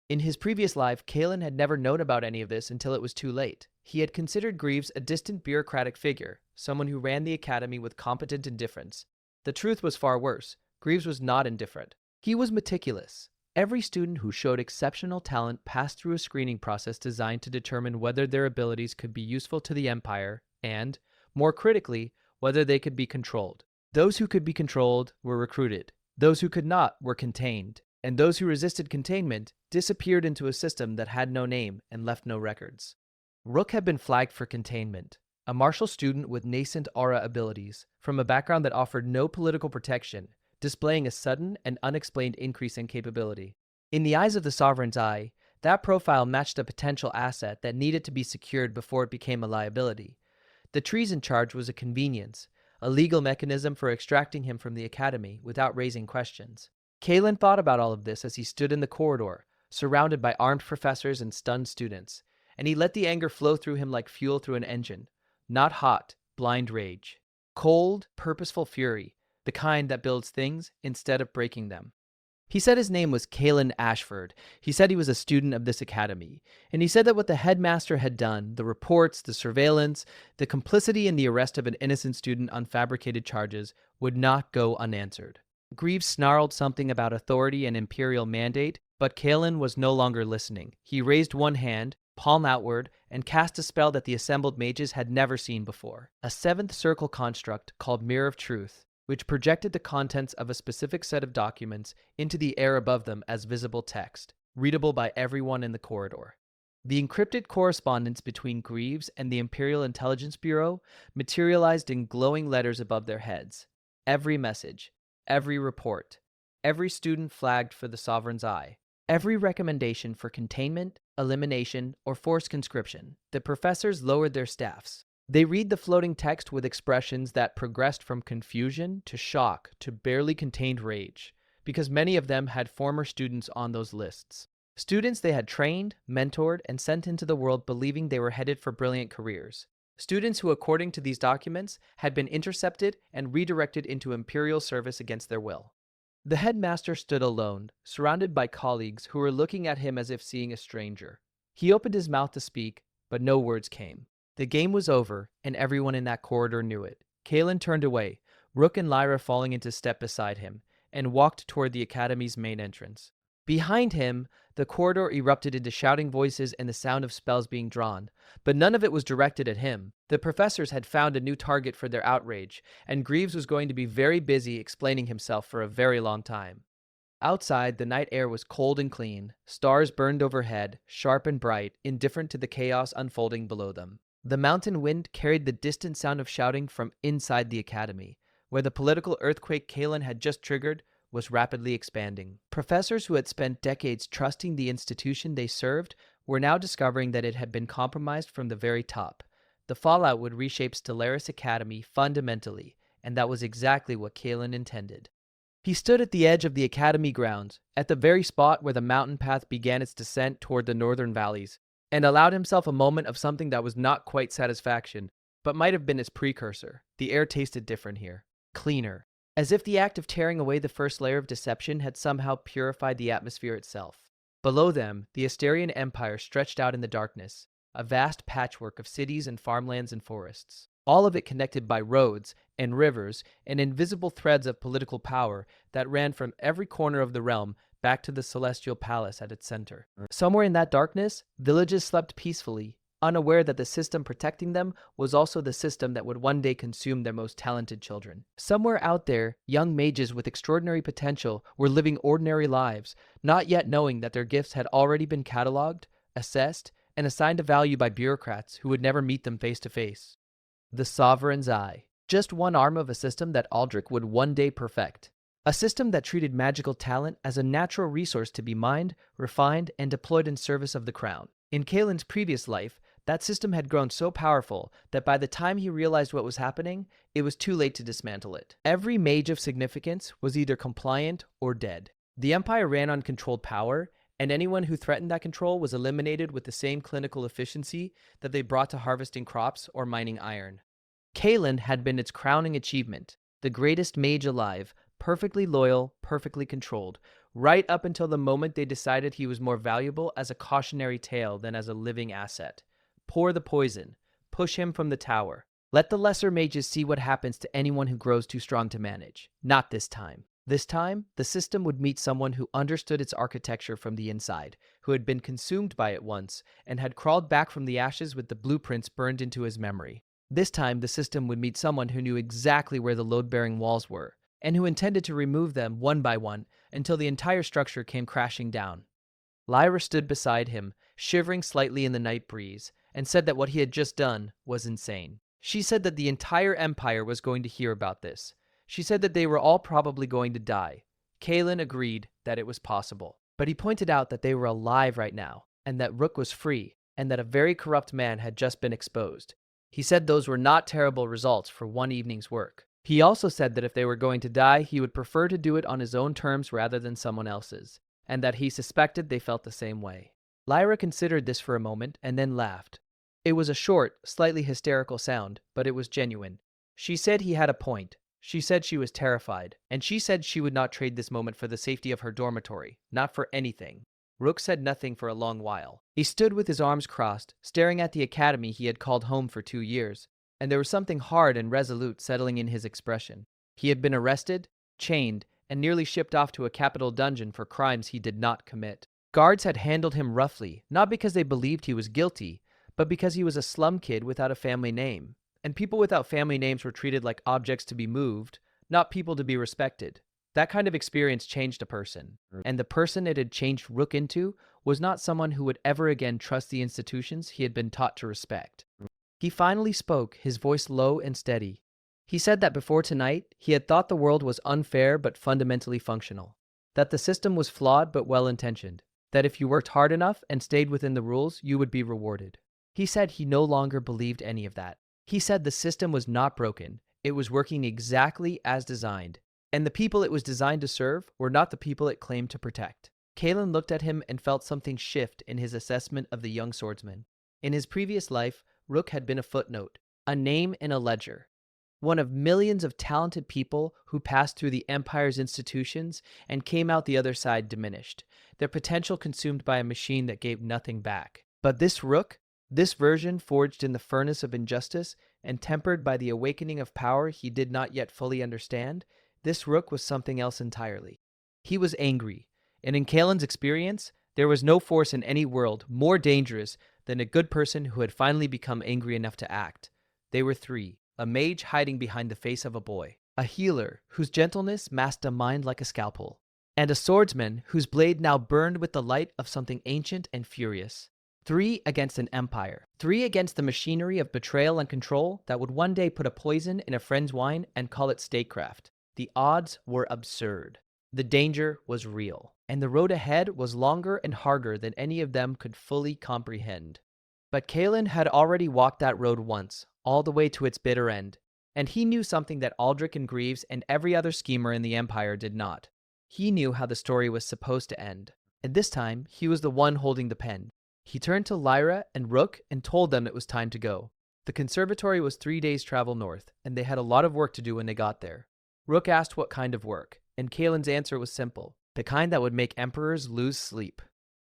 In his previous life, Kalen had never known about any of this until it was too late. He had considered Greaves a distant bureaucratic figure, someone who ran the academy with competent indifference. The truth was far worse. Greaves was not indifferent. He was meticulous. Every student who showed exceptional talent passed through a screening process designed to determine whether their abilities could be useful to the Empire and, more critically, whether they could be controlled. Those who could be controlled were recruited. Those who could not were contained. And those who resisted containment disappeared into a system that had no name and left no records. Rook had been flagged for containment, a martial student with nascent aura abilities, from a background that offered no political protection, displaying a sudden and unexplained increase in capability. In the eyes of the Sovereign's Eye, that profile matched a potential asset that needed to be secured before it became a liability. The treason charge was a convenience, a legal mechanism for extracting him from the academy without raising questions. Kalen thought about all of this as he stood in the corridor, surrounded by armed professors and stunned students, and he let the anger flow through him like fuel through an engine. Not hot, blind rage. Cold, purposeful fury, the kind that builds things instead of breaking them. He said his name was Kalen Ashford. He said he was a student of this academy. And he said that what the headmaster had done, the reports, the surveillance, the complicity in the arrest of an innocent student on fabricated charges, would not go unanswered. Greaves snarled something about authority and imperial mandate, but Kalen was no longer listening. He raised one hand, palm outward, and cast a spell that the assembled mages had never seen before. A 7th circle construct called Mirror of Truth, which projected the contents of a specific set of documents into the air above them as visible text, readable by everyone in the corridor. The encrypted correspondence between Greaves and the Imperial Intelligence Bureau materialized in glowing letters above their heads. Every message, every report, every student flagged for the Sovereign's Eye, every recommendation for containment, elimination, or forced conscription. The professors lowered their staffs. They read the floating text with expressions that progressed from confusion to shock to barely contained rage, because many of them had former students on those lists. Students they had trained, mentored, and sent into the world believing they were headed for brilliant careers. Students who, according to these documents, had been intercepted and redirected into imperial service against their will. The headmaster stood alone, surrounded by colleagues who were looking at him as if seeing a stranger. He opened his mouth to speak, but no words came. The game was over, and everyone in that corridor knew it. Kalen turned away, Rook and Lyra falling into step beside him, and walked toward the academy's main entrance. Behind him, the corridor erupted into shouting voices and the sound of spells being drawn, but none of it was directed at him. The professors had found a new target for their outrage, and Greaves was going to be very busy explaining himself for a very long time. Outside, the night air was cold and clean. Stars burned overhead, sharp and bright, indifferent to the chaos unfolding below them. The mountain wind carried the distant sound of shouting from inside the academy, where the political earthquake Kalen had just triggered was rapidly expanding. Professors who had spent decades trusting the institution they served were now discovering that it had been compromised from the very top. The fallout would reshape Stellaris Academy fundamentally, and that was exactly what Kalen intended. He stood at the edge of the academy grounds, at the very spot where the mountain path began its descent toward the northern valleys, and allowed himself a moment of something that was not quite satisfaction, but might have been its precursor. The air tasted different here, cleaner, as if the act of tearing away the first layer of deception had somehow purified the atmosphere itself. Below them, the Asterian Empire stretched out in the darkness, a vast patchwork of cities and farmlands and forests, all of it connected by roads and rivers and invisible threads of political power that ran from every corner of the realm back to the celestial palace at its center. Somewhere in that darkness, villages slept peacefully, unaware that the system protecting them was also the system that would one day consume their most talented children. Somewhere out there, young mages with extraordinary potential were living ordinary lives, not yet knowing that their gifts had already been cataloged, assessed, and assigned a value by bureaucrats who would never meet them face to face. The Sovereign's Eye. Just one arm of a system that Aldrich would one day perfect. A system that treated magical talent as a natural resource to be mined, refined, and deployed in service of the crown. In Kalen's previous life, that system had grown so powerful that by the time he realized what was happening, it was too late to dismantle it. Every mage of significance was either compliant or dead. The Empire ran on controlled power, and anyone who threatened that control was eliminated with the same clinical efficiency that they brought to harvesting crops or mining iron. Kalen had been its crowning achievement, the greatest mage alive, perfectly loyal, perfectly controlled, right up until the moment they decided he was more valuable as a cautionary tale than as a living asset. Pour the poison. Push him from the tower. Let the lesser mages see what happens to anyone who grows too strong to manage. Not this time. This time, the system would meet someone who understood its architecture from the inside, who had been consumed by it once, and had crawled back from the ashes with the blueprints burned into his memory. This time, the system would meet someone who knew exactly where the load-bearing walls were, and who intended to remove them one by one until the entire structure came crashing down. Lyra stood beside him, shivering slightly in the night breeze, and said that what he had just done was insane. She said that the entire Empire was going to hear about this. She said that they were all probably going to die. Kalen agreed that it was possible, but he pointed out that they were alive right now, and that Rook was free, and that a very corrupt man had just been exposed. He said those were not terrible results for one evening's work. He also said that if they were going to die, he would prefer to do it on his own terms rather than someone else's, and that he suspected they felt the same way. Lyra considered this for a moment and then laughed. It was a short, slightly hysterical sound, but it was genuine. She said he had a point. She said she was terrified, and she said she would not trade this moment for the safety of her dormitory, not for anything. Rook said nothing for a long while. He stood with his arms crossed, staring at the academy he had called home for 2 years, and there was something hard and resolute settling in his expression. He had been arrested, chained, and nearly shipped off to a capital dungeon for crimes he did not commit. Guards had handled him roughly, not because they believed he was guilty, but because he was a slum kid without a family name. And people without family names were treated like objects to be moved, not people to be respected. That kind of experience changed a person. And the person it had changed Rook into was not someone who would ever again trust the institutions he had been taught to respect. He finally spoke, his voice low and steady. He said that before tonight, he had thought the world was unfair but fundamentally functional. That the system was flawed but well-intentioned. That if you worked hard enough and stayed within the rules, you would be rewarded. He said he no longer believed any of that. He said the system was not broken. It was working exactly as designed. And the people it was designed to serve were not the people it claimed to protect. Kalen looked at him and felt something shift in his assessment of the young swordsman. In his previous life, Rook had been a footnote, a name in a ledger. One of millions of talented people who passed through the Empire's institutions and came out the other side diminished, their potential consumed by a machine that gave nothing back. But this Rook, this version forged in the furnace of injustice and tempered by the awakening of power he did not yet fully understand, this Rook was something else entirely. He was angry, and in Kalen's experience, there was no force in any world more dangerous than a good person who had finally become angry enough to act. They were three: a mage hiding behind the face of a boy, a healer whose gentleness masked a mind like a scalpel, and a swordsman whose blade now burned with the light of something ancient and furious. 3 against an empire. 3 against the machinery of betrayal and control that would one day put a poison in a friend's wine and call it statecraft. The odds were absurd. The danger was real, and the road ahead was longer and harder than any of them could fully comprehend. But Kalen had already walked that road once, all the way to its bitter end, and he knew something that Aldrich and Greaves and every other schemer in the Empire did not. He knew how the story was supposed to end, and this time he was the one holding the pen. He turned to Lyra and Rook and told them it was time to go. The conservatory was 3 days' travel north, and they had a lot of work to do when they got there. Rook asked what kind of work, and Kalen's answer was simple: the kind that would make emperors lose sleep.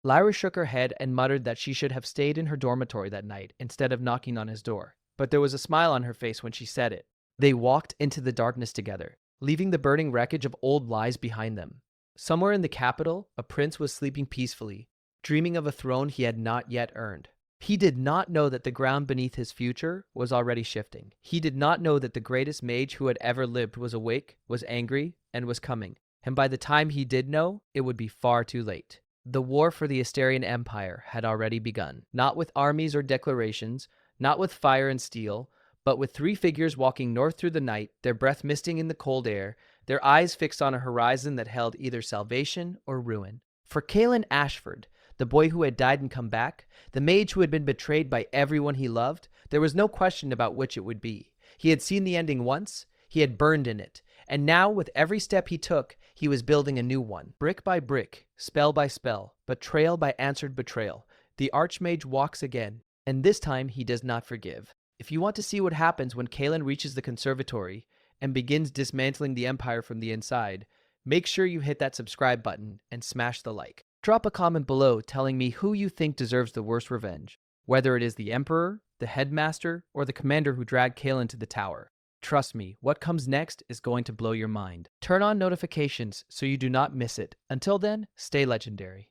Lyra shook her head and muttered that she should have stayed in her dormitory that night instead of knocking on his door. But there was a smile on her face when she said it. They walked into the darkness together, leaving the burning wreckage of old lies behind them. Somewhere in the capital, a prince was sleeping peacefully, dreaming of a throne he had not yet earned. He did not know that the ground beneath his future was already shifting. He did not know that the greatest mage who had ever lived was awake, was angry, and was coming. And by the time he did know, it would be far too late. The war for the Asterian Empire had already begun, not with armies or declarations, not with fire and steel, but with three figures walking north through the night, their breath misting in the cold air, their eyes fixed on a horizon that held either salvation or ruin. For Kalen Ashford, the boy who had died and come back, the mage who had been betrayed by everyone he loved, there was no question about which it would be. He had seen the ending once, he had burned in it, and now, with every step he took, he was building a new one. Brick by brick, spell by spell, betrayal by answered betrayal, the archmage walks again, and this time he does not forgive. If you want to see what happens when Kalen reaches the conservatory and begins dismantling the empire from the inside, make sure you hit that subscribe button and smash the like. Drop a comment below telling me who you think deserves the worst revenge, whether it is the Emperor, the Headmaster, or the commander who dragged Kalen to the tower. Trust me, what comes next is going to blow your mind. Turn on notifications so you do not miss it. Until then, stay legendary.